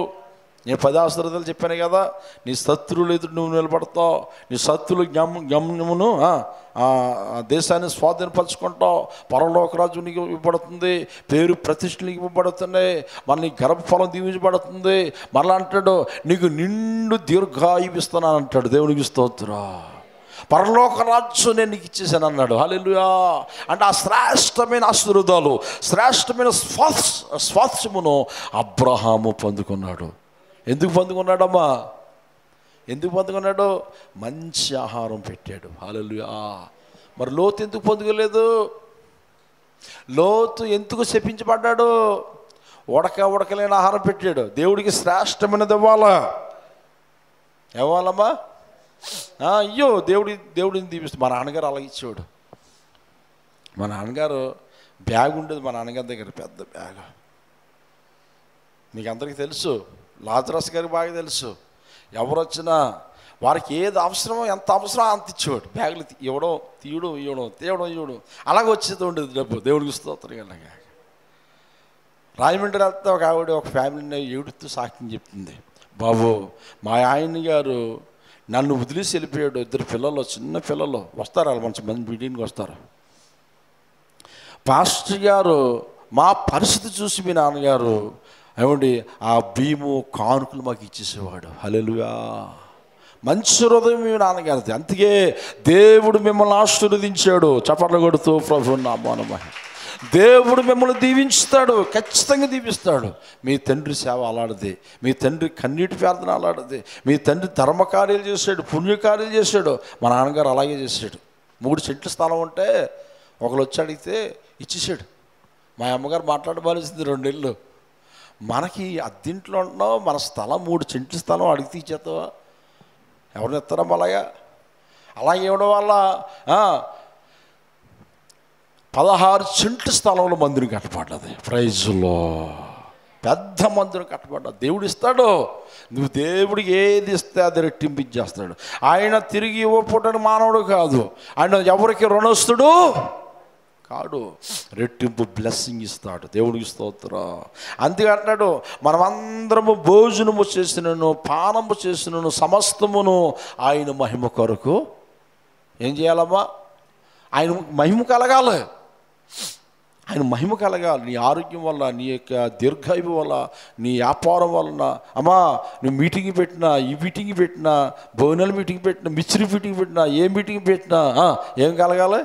నేను 10 ఆశీర్వాదాలు చెప్పాను కదా. నీ శత్రువులు ఎదురు నువ్వు నిలబడతావు, నీ శత్రువులు గమ్యమును దేశాన్ని స్వాధీనపరచుకుంటావు, పరలోక రాజ్యం నీకు ఇవ్వబడుతుంది, పేరు ప్రతిష్టలు ఇవ్వబడుతున్నాయి, మన నీ గర్భఫలం దీవించబడుతుంది. మరలా అంటాడు, నీకు నిండు దీర్ఘాయువు ఇస్తున్నాను అంటాడు. దేవునికి స్తోత్రం. పరలోక రాజ్యం నేను నీకు ఇచ్చేసాను అన్నాడు. హల్లెలూయా. అంటే ఆ శ్రేష్టమైన ఆశీర్వాదాలు, శ్రేష్టమైన స్వాస్థ్యమును అబ్రహాము పొందుకున్నాడు. ఎందుకు పొందుకున్నాడమ్మా? ఎందుకు పొందుకున్నాడు? మంచి ఆహారం పెట్టాడు. హల్లెలూయా. మరి లోతు ఎందుకు పొందుకోలేదు? లోతు ఎందుకు శపించబడ్డాడు? ఉడకలేని ఆహారం పెట్టాడు. దేవుడికి శ్రేష్టమైనది ఇవ్వాలమ్మా. అయ్యో దేవుడిని దీవిస్తాడు. మా నాన్నగారు అలాగే ఇచ్చేవాడు. మా నాన్నగారు బ్యాగ్ ఉండేది మా నాన్నగారి దగ్గర, పెద్ద బ్యాగ్. మీకు అందరికీ తెలుసు, లాజరస్ గారికి బాగా తెలుసు. ఎవరు వచ్చినా వారికి ఏది అవసరమో, ఎంత అవసరమో అంత ఇచ్చేవాడు. బ్యాగులు ఇవ్వడం తీయడం అలాగే వచ్చేది ఉండేది డబ్బు. దేవుడికి స్తోత్రం. అలాగా రాజమండ్రి వెళ్తే ఒక ఆవిడ ఒక ఫ్యామిలీని ఏడుతూ సాక్ష్యం చెప్తుంది. బాబు, మా ఆయన గారు నన్ను వదిలేసి వెళ్ళిపోయాడు. 2 పిల్లలు, చిన్న పిల్లలు వస్తారు, వాళ్ళు మంచి మంది మీటింగ్కి వస్తారు. పాస్టర్ గారు మా పరిస్థితి చూసి మీ నాన్నగారు ఏమండి ఆ బియ్యము కానుకలు మాకు ఇచ్చేసేవాడు. హల్లెలూయా. మంచి హృదయం మీ నాన్నగారిది. అందుకే దేవుడు మిమ్మల్ని ఆశీర్వదించాడు. చప్పట్లు కొడుతూ ప్రభు నామమున. దేవుడు మిమ్మల్ని దీవించుతాడు, ఖచ్చితంగా దీవిస్తాడు. మీ తండ్రి సేవ అలాంటిది, మీ తండ్రి కన్నీటి ప్రార్థన అలాంటిది, మీ తండ్రి ధర్మకార్యాలు చేశాడు, పుణ్యకార్యాలు చేశాడు. మా నాన్నగారు అలాగే చేశాడు. 3 సెంట్ల స్థలం ఉంటే ఒకరు వచ్చి అడిగితే ఇచ్చేసాడు. మా అమ్మగారు మాట్లాడవలసింది 2 నెలలు. మనకి అద్దెంట్లో ఉంటున్నావు, మన స్థలం 3 సెంట్ల స్థలం అడిగితే ఇచ్చేస్తావా? ఎవరిని ఇస్తారమ్మా? అలాగే ఇవ్వడం వల్ల 16 సెంట్ల స్థలంలో మందిరం కట్టబడ్డది. ప్రైజ్లో పెద్ద మందిరం కట్టబడ్డది. దేవుడు ఇస్తాడు. నువ్వు దేవుడికి ఏది ఇస్తే అది రెట్టింపించేస్తాడు. ఆయన తిరిగి ఇవ్వకపోవడానికి మానవుడు కాదు. ఆయన ఎవరికి రుణస్తుడు కాడు, రెట్టింపు బ్లెస్సింగ్ ఇస్తాడు. దేవుడికి స్తోత్రం. అందుకే అంటున్నాడు, మనమందరము భోజనము చేసినను పానము చేసినను సమస్తమును ఆయన మహిమ కొరకు ఏం చేయాలమ్మా? ఆయన మహిమ కలగాలి. ఆయన మహిమ కలగాలి. నీ ఆరోగ్యం వల్ల, నీ యొక్క దీర్ఘాయువు వల్ల, నీ వ్యాపారం వలన, అమ్మా నువ్వు మీటింగ్ పెట్టినా, ఈ మీటింగ్ పెట్టినా, భోజనాల మీటింగ్ పెట్టినా, మిస్త్రీ మీటింగ్ పెట్టినా, ఏ మీటింగ్ పెట్టినా ఏం కలగాలి?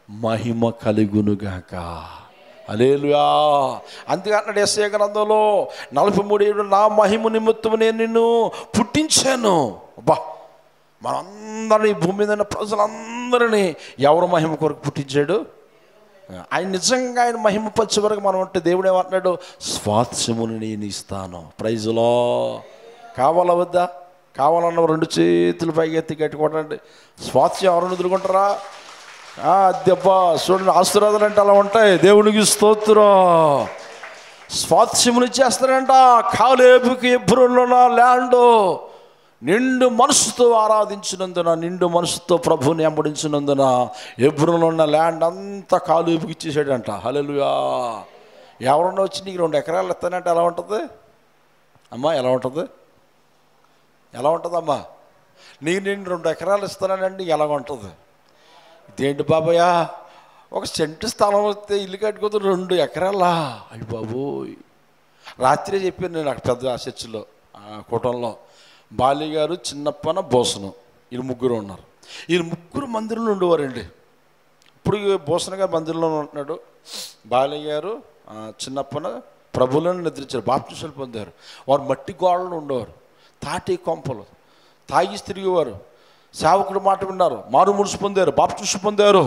మహిమ కలుగునుగాక. హల్లెలూయా. అందుకన్నాడు యెషయా గ్రంథంలో 43:7, నా మహిమ నిమిత్తం నేను నిన్ను పుట్టించాను. అబ్బా, మనందరినీ, భూమి మీద ఉన్న ప్రజలందరినీ ఎవరు మహిమ కొరకు పుట్టించాడు? ఆయన నిజంగా ఆయన మహిమపరిచే వరకు మనం ఉంటే దేవుడు ఏమంటున్నాడు, స్వాస్థ్యమును నేను ఇస్తాను. ప్రైజులో కావాలా వద్దా? కావాలన్న 2 చేతులు పైకి ఎత్తి కట్టుకోవటండి. స్వాస్థ్యం ఎవరిని వదులుకుంటారా? అద్దెబ్బా చూడండి, ఆశీర్వాదాలు అంటే అలా ఉంటాయి. దేవునికి స్తోత్రం. స్వాస్థ్యములు ఇచ్చేస్తారంట. కాలేబుకి హెబ్రోనులో ల్యాండ్ నిండు మనసుతో ఆరాధించినందున, నిండు మనసుతో ప్రభువుని వెంబడించినందున హెబ్రోనులో ఉన్న ల్యాండ్ అంతా కాలేబుకి ఇచ్చేసాడంట. హల్లెలూయా. ఎవరన్నా వచ్చి నీకు 2 ఎకరాలు ఇస్తానంటే ఎలా ఉంటుంది అమ్మా? ఎలా ఉంటుంది? ఎలా ఉంటుందమ్మా? నేను 2 ఎకరాలు ఇస్తానండి ఎలా ఉంటుంది? ఇదేంటి బాబయ్య, 1 సెంటు స్థలం వస్తే ఇల్లు కట్టుకోతే 2 ఎకరాలా? అయ్యి బాబోయ్. రాత్రి చెప్పాను నేను అక్కడ పెద్ద చర్చిలో కూటంలో. బాలి గారు, చిన్నప్పన, బోసను, వీళ్ళు 3 ఉన్నారు. వీళ్ళు 3 మందిరంలో ఉండేవారండి. ఇప్పుడు బోసన గారు మందిరంలో ఉంటున్నాడు. బాలి గారు, చిన్నప్పన ప్రభువులను నిద్రించారు, బాప్టిజాలు పొందారు. వారు మట్టి గోడలు ఉండేవారు, తాటి కొంపలు, తాగి తిరిగేవారు. సేవకుడు మాట విన్నారు, మారు మురుసు పొందారు, బాప్టిజం పొందారు.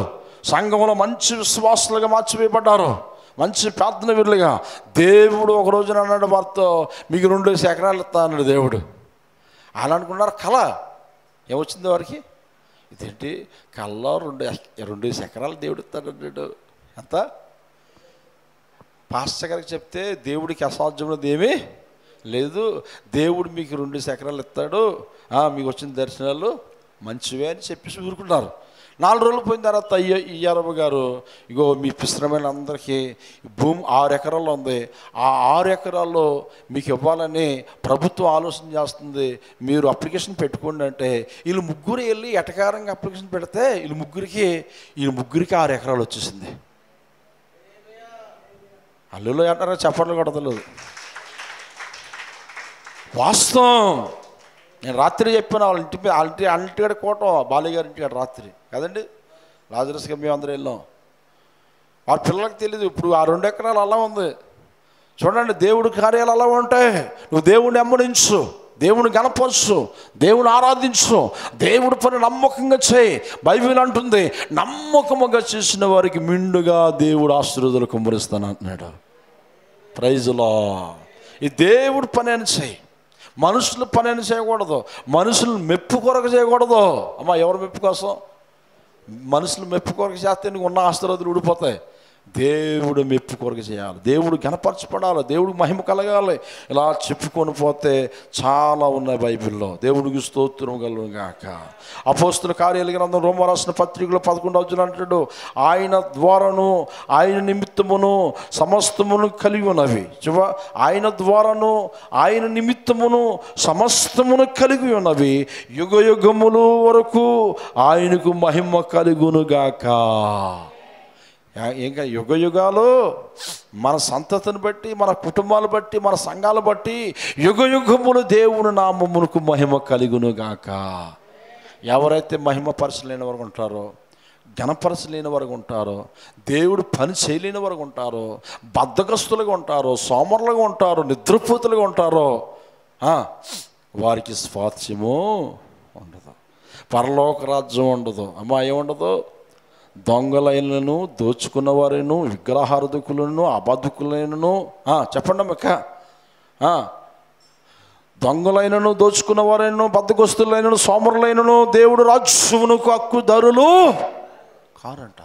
సంఘంలో మంచి విశ్వాసులుగా మార్చివేయబడ్డారు, మంచి ప్రార్థన వీరులుగా. దేవుడు ఒక రోజున అన్నాడు వారితో, మీకు 2 ఎకరాలు ఇస్తా అన్నాడు దేవుడు. అలా అనుకున్నారు. కళ ఏమొచ్చింది వారికి? ఇదేంటి కళ్ళలో 2 ఎకరాలు దేవుడు ఇస్తాడు. ఎంత? పాస్టర్ గారికి చెప్తే దేవుడికి అసాధ్యమైనది ఏమీ లేదు, దేవుడు మీకు 2 ఎకరాలు ఇస్తాడు, మీకు వచ్చిన దర్శనాలు మంచివే అని చెప్పేసి ఊరుకున్నారు. 4 రోజులు పోయిన తర్వాత అయ్యారమ్మ గారు, ఇగో మీ పిశ్రమైన అందరికీ భూమి 6 ఎకరాల్లో ఉంది, ఆ 6 ఎకరాల్లో మీకు ఇవ్వాలని ప్రభుత్వం ఆలోచన చేస్తుంది, మీరు అప్లికేషన్ పెట్టుకోండి అంటే వీళ్ళు 3 వెళ్ళి ఎటకారంగా అప్లికేషన్ పెడితే వీళ్ళు ముగ్గురికి 6 ఎకరాలు వచ్చేసింది. అల్లులో అంటారా? చెప్పట్లు కొడతలేదు. వాస్తవం. నేను రాత్రి చెప్పాను వాళ్ళ ఇంటికాడ కోటం, బాలయ్య గారి ఇంటికాడ రాత్రి కదండి. లాజరస్గా మేము అందరూ వెళ్ళాం. వాళ్ళ పిల్లలకు తెలియదు. ఇప్పుడు ఆ 2 ఎకరాలు అలా ఉంది. చూడండి, దేవుడి కార్యాలు అలా ఉంటాయి. నువ్వు దేవుడిని వెంబడించు, దేవుని గణపరచు, దేవుని ఆరాధించు, దేవుడి పని నమ్మకంగా చేయి. బైబిల్ అంటుంది, నమ్మకముగా చేసిన వారికి మిండుగా దేవుడు ఆశీర్వాదాలు కుమ్మరిస్తాను అంటున్నాడు. ప్రైజ్లో ఈ దేవుడి పని అని చేయి. మనుషుల పని అని చేయకూడదు, మనుషులు మెప్పు కొరకు చేయకూడదు. అమ్మా, ఎవరు మెప్పు కోసం? మనుషులు మెప్పు కొరకు చేస్తే నీకు ఉన్న ఆశీర్వాదాలు ఊడిపోతాయి. దేవుడు మెప్పు కొరకు చేయాలి, దేవుడు గణపరచబడాలి, దేవుడికి మహిమ కలగాలి. ఇలా చెప్పుకొని పోతే చాలా ఉన్నాయి బైబిల్లో. దేవుడికి స్తోత్రం కలుగును గాక. అపోస్తుల కార్యాల గ్రంథం రోమా రాసిన పత్రికలో 11వ అంటాడు, ఆయన ద్వారాను ఆయన నిమిత్తమును సమస్తమును కలిగి ఉన్నవి. ఆయన ద్వారాను ఆయన నిమిత్తమును సమస్తమును కలిగి ఉన్నవి, యుగ యుగములు వరకు ఆయనకు మహిమ కలుగును గాక. ఇంకా యుగ యుగాలు మన సంతతిని బట్టి, మన కుటుంబాలు బట్టి, మన సంఘాలు బట్టి యుగ యుగములు దేవుని నామమునకు మహిమ కలుగును గాక. ఎవరైతే మహిమ పరచలేని వరకు ఉంటారో, ఘనపరచలేని వరకు ఉంటారో, దేవుడు పని చేయలేని వరకు ఉంటారో, బద్ధకస్తులుగా ఉంటారో, సోమరులుగా ఉంటారో, నిద్రపోతులుగా ఉంటారో, వారికి స్వాస్థ్యము ఉండదు, పరలోక రాజ్యం ఉండదు. అమ్మా, ఏముండదు? దొంగలైనను, దోచుకున్నవారైను, విగ్రహారాధకులను, అబద్ధకులైనను, చెప్పండి అక్క, దొంగలైనను, దోచుకున్నవారైనను, బద్ధకస్తులైనను, సోమరులైనను దేవుడు రాజ్యమునకు హక్కుదారులు కారంట.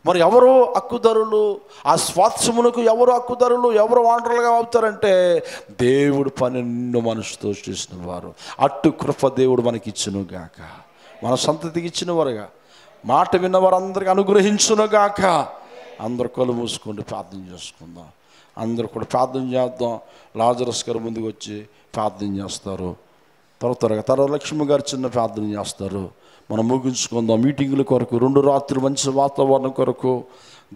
మరి ఎవరు హక్కుదారులు? ఆ స్వాస్థ్యమునకు ఎవరు హక్కుదారులు, ఎవరు వాంటర్లుగా అవుతారంటే దేవుడు 12 మనసుతో చేసిన వారు. అట్టు కృప దేవుడు మనకి ఇచ్చును గాక, మన సంతతికి ఇచ్చిన వారుగా, మాట విన్నవారందరికీ అనుగ్రహించును గాక. అందరు కళ్ళు మూసుకుంటూ ప్రార్థన చేసుకుందాం. అందరూ కూడా ప్రార్థన చేద్దాం. లాజరస్ గారు ముందుకు వచ్చి ప్రార్థన చేస్తారు. తర్వాత లక్ష్మి గారు చిన్న ప్రార్థన చేస్తారు. మనం ముగించుకుందాం. మీటింగుల కొరకు 2 రాత్రులు మంచి వాతావరణం కొరకు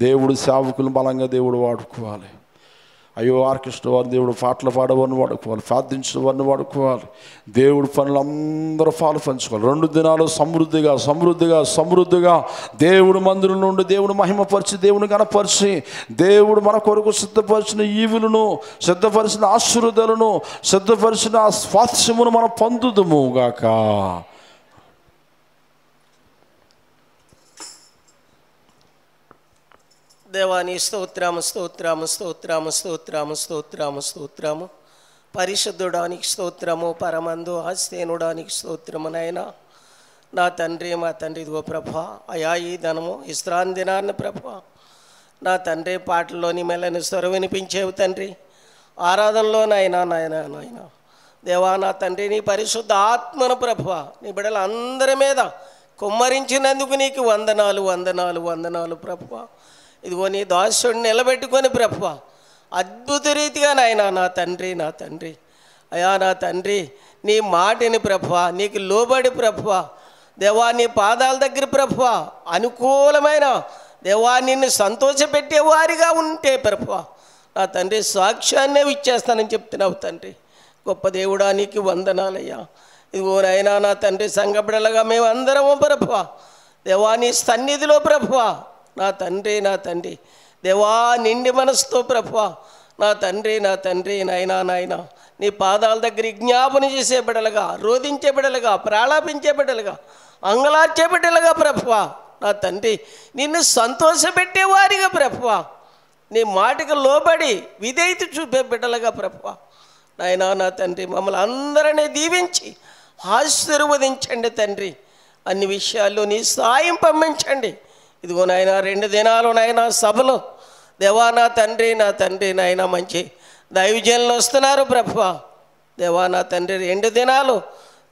దేవుడు సేవకులు బలంగా దేవుడు వాడుకోవాలి. అయ్యో, ఆర్కెస్ట్రా వారిని దేవుడు పాటలు పాడేవారిని వాడుకోవాలి, ప్రార్థించిన వారిని వాడుకోవాలి. దేవుడి పనులు అందరూ పాలు పంచుకోవాలి. 2 దినాలు సమృద్ధిగా సమృద్ధిగా సమృద్ధిగా దేవుడు మందిరం నుండి దేవుడు మహిమపరిచి, దేవుని గణపరిచి, దేవుడు మన కొరకు సిద్ధపరిచిన ఈవులను, సిద్ధపరిచిన ఆశీర్వాదాలను, సిద్ధపరిచిన ఆ స్వాస్థ్యమును మనం పొందుదుము గాక. దేవాని స్తోత్రము స్తోత్రము స్తోత్రము స్తోత్రము స్తోత్రము స్తోత్రము. పరిశుద్ధుడానికి స్తోత్రము, పరమందు ఆస్తేనుడానికి స్తోత్రము. నాయన నా తండ్రి, మా తండ్రి, ఇదిగో ప్రభా అయా ఈ ధనము విశ్రాంతి దినాన్ని ప్రభా నా తండ్రి పాటల్లోని మెల్లని స్వరం వినిపించేవు తండ్రి. ఆరాధనలో నాయన దేవా నా తండ్రి నీ పరిశుద్ధ ఆత్మను ప్రభా నీ బిడ్డల అందరి మీద కుమ్మరించినందుకు నీకు వందనాలు వందనాలు వందనాలు ప్రభా. ఇదిగో నీ దాసుడిని నిలబెట్టుకొని ప్రభా అద్భుత రీతిగా నాయన నా తండ్రి అయా నా తండ్రి నీ మాటిని ప్రభా నీకు లోబడి ప్రభా దేవా నీ పాదాల దగ్గర ప్రభా అనుకూలమైన దేవా నిన్ను సంతోషపెట్టేవారిగా ఉంటే ప్రభా నా తండ్రి సాక్ష్యాన్నే ఇచ్చేస్తానని చెప్తున్నావు తండ్రి. గొప్ప దేవుడా నీకు వందనాలయ్యా. ఇదిగో నాయనా నా తండ్రి సంఘబిడలుగా మేము అందరము ప్రభా దేవా నీ సన్నిధిలో ప్రభా నా తండ్రి దేవా నిండి మనసుతో ప్రభా నా తండ్రి నాయనా నీ పాదాల దగ్గర విజ్ఞాపన చేసే బిడలుగా, రోధించే బిడలుగా, ప్రాళాపించే బిడలుగా, అంగలార్చే బిడ్డలుగా ప్రభా నా తండ్రి నిన్ను సంతోషపెట్టేవారిగా ప్రభా నీ మాటకు లోబడి విధేయత చూపే బిడ్డలుగా ప్రభా నాయనా నా తండ్రి మమ్మల్ని అందరినీ దీవించి ఆశీర్వదించండి తండ్రి. అన్ని విషయాల్లో నీ సాయం పంపించండి. ఇదిగో నాయన 2 దినాలు నాయన సభలో దేవా నా తండ్రి నాయన మంచి దైవజనులు వస్తున్నారు ప్రభా దేవా నా తండ్రి 2 దినాలు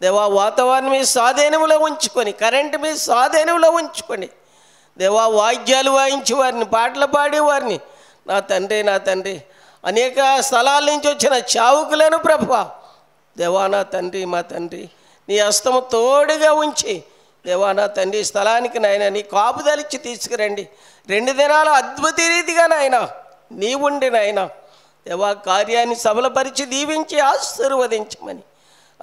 దేవా వాతావరణం మీ స్వాధీనంలో ఉంచుకొని, కరెంటు మీ స్వాధీనంలో ఉంచుకొని దేవా వాయిద్యాలు వాయించి వారిని, పాటలు పాడేవారిని నా తండ్రి అనేక స్థలాల నుంచి వచ్చిన చావుకులను ప్రభా దేవా నా తండ్రి మా తండ్రి నీ హస్తము తోడుగా ఉంచి దేవా నా తండ్రి స్థలానికి నాయన నీ కాపుదలిచ్చి తీసుకురండి. 2 దినాలు అద్భుత రీతిగా నాయన నీ ఉండి నాయన దేవా కార్యాన్ని సఫలపరిచి దీవించి ఆశీర్వదించమని,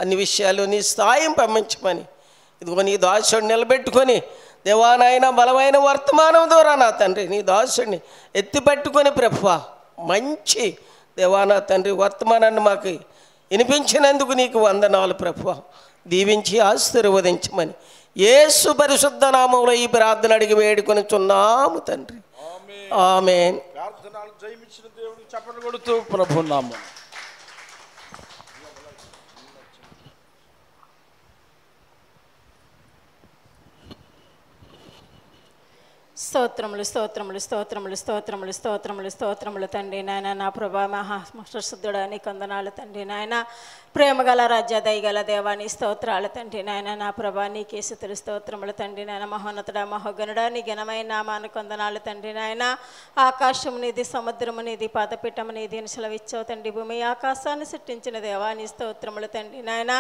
అన్ని విషయాలు నీ సాయం పంపించమని ఇదిగో నీ దాసుడిని నిలబెట్టుకొని దేవా నాయన బలమైన వర్తమానం ద్వారా నా తండ్రి నీ దాసుడిని ఎత్తిపట్టుకొని ప్రభా మంచి దేవా నా తండ్రి వర్తమానాన్ని మాకు వినిపించినందుకు నీకు వందనాలు ప్రభా. దీవించి ఆశీర్వదించమని యేసు పరిశుద్ధ నామములో ఈ ప్రార్థన అడిగి వేడుకొనుచున్నాము తండ్రి. ఆమేన్. ప్రార్థనలు జయమిచ్చిన దేవుడికి చప్పట్లు కొడుతూ ప్రభు నామం. స్తోత్రములు స్తోత్రములు స్తోత్రములు స్తోత్రములు స్తోత్రములు స్తోత్రములు తండ్రి నాయన నా ప్రభా మహాశుద్ధుడా నీకు వందనాలు తండ్రి నాయన. ప్రేమగల రాజ్య దయగల దేవాని స్తోత్రాలు తండ్రి నాయన నా ప్రభా నీకే స్తుతులు స్తోత్రములు తండ్రి నాయన. మహోన్నతుడా మహోగణుడా నీ ఘనమైన నామానికి వందనాలు తండ్రి నాయన. ఆకాశము నీది, సముద్రము నీది, పాదపీఠము నీది అని సెలవిచ్చావు తండ్రి. భూమి ఆకాశాన్ని సృష్టించిన దేవాని స్తోత్రములు తండ్రి నాయన.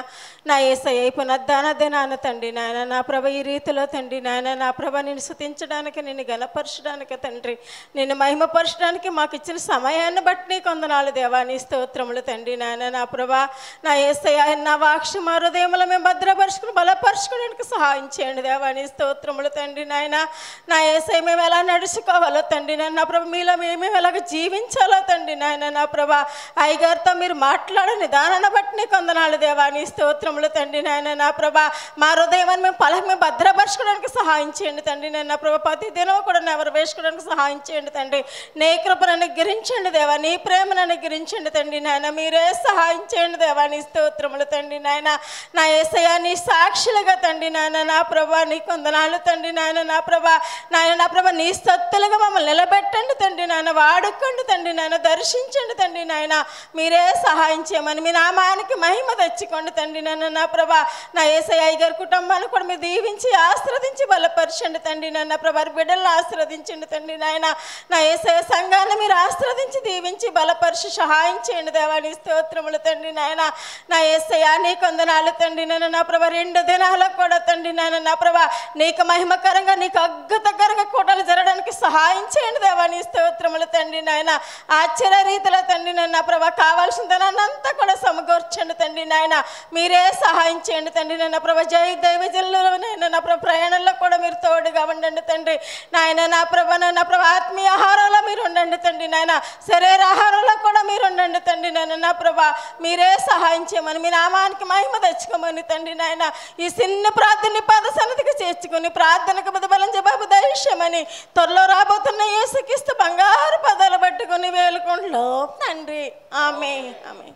నా యేసయ్య పునరుద్ధాన దినాన తండ్రి నాయన నా ప్రభ ఈ రీతిలో తండ్రి నాయన నా ప్రభ నిన్ను స్తుతించడానికి, నిన్ను గణపరచడానికి తండ్రి, నిన్ను మహిమపరచడానికి మాకు ఇచ్చిన సమయాన్ని బట్టి నీకు వందనాలు దేవాని స్తోత్రములు తండ్రి నాయన. నా ప్రభా నా యేసయ్య నా వాక్ష మా హృదయములో మేము భద్రపరుచుకుని బలపరచుకోవడానికి సహాయం చేయండి దేవాని స్తోత్రములు తండ్రి నాయన. నా యేసయ్య మేము ఎలా నడుచుకోవాలో తండ్రి నాయన నా ప్రభ మీలో మేము ఎలాగ జీవించాలో తండ్రి నాయన నా ప్రభ అయ్యగారితో మీరు మాట్లాడే నిదానాన్ని బట్టి నీకు వందనాలు దేవాని స్తోత్రములు తండ్రి నాయన. నా ప్రభ మా హృదయాన్ని మేము భద్రపరచుకోవడానికి సహాయం చేయండి తండ్రి నాయన. నా ప్రభ ప్రతి దినం కూడా ఎవరు వేసుకోవడానికి సహాయం చేయండి తండ్రి. నీ కృపను అనుగ్రహించండి దేవా, నీ ప్రేమను అనుగ్రహించండి తండ్రి నాయన. మీరే సహాయం చేయండి దేవా నీ స్తోత్రములు తండ్రి నాయన. నా యేసయ్య నీ సాక్షులుగా తండ్రి నాయన నా ప్రభా నీకు వందనాలు తండ్రి నాయన. నా ప్రభా నాయన నా ప్రభా నీ సత్తులుగా మమ్మల్ని నిలబెట్టండి తండ్రి నాయన. వాడుకోండి తండ్రి నాయన, దర్శించండి తండ్రి నాయన. మీరే సహాయం చేయమని మీ నామానికి మహిమ తెచ్చుకోండి తండ్రి నాయన. నా ప్రభా నా యేసయ్య గారి కుటుంబాన్ని కూడా మీరు దీవించి ఆశీర్వదించి బలపరచండి తండ్రి నాయన. ప్రభా బిడ్డలను ఆశీర్వదించండి తండ్రి నాయన. నా యేసయ్య సంఘాన్ని మీరు ఆశీర్వదించి దీవించి బలపరిచి సహాయం చేయండి దేవా నీ స్తోత్రములు తండ్రి నాయన. నా యేసయ్య నీకు వందనాలు తండ్రి నాయన. నా ప్రభా 2 దినాలకు కూడా తండ్రి నాయన నా ప్రభా నీకు మహిమకరంగా, నీకు అద్భుతకరంగా కూటలు జరగడానికి సహాయం చేయండి దేవా నీ స్తోత్రములు తండ్రి నాయన. ఆశ్చర్య రీతిలో తండ్రి నాయన నా ప్రభా కావాల్సిన ధనాన్ని అంతా కూడా సమకూర్చండి తండ్రి నాయన. మీరే సహాయం చేయండి తండ్రి నాయన. ప్రభా జై దైవజనులైన నా ప్రభా ప్రయాణంలో కూడా మీరు తోడుగా ఉండండి తండ్రి నాయన. నా ప్రభా ఆత్మీయ ఆహారంలో మీరు ఉండండి తండ్రి నాయన. శరీర ఆహారంలో కూడా మీరు ఉండండి తండ్రి నాయన. నా ప్రభా మీరే సహాయం చేయమని, మీ నామానికి మహిమ తెచ్చుకోమని తండ్రి నాయన. ఈ చిన్న ప్రార్థన పాద సన్నిధికి చేర్చుకుని ప్రార్థనకు బలం జవాబు దయచేయమని త్వరలో రాబోతున్న యేసుక్రీస్తు బంగారు వేడుకుంటున్నాం తండ్రి. ఆమె ఆమె.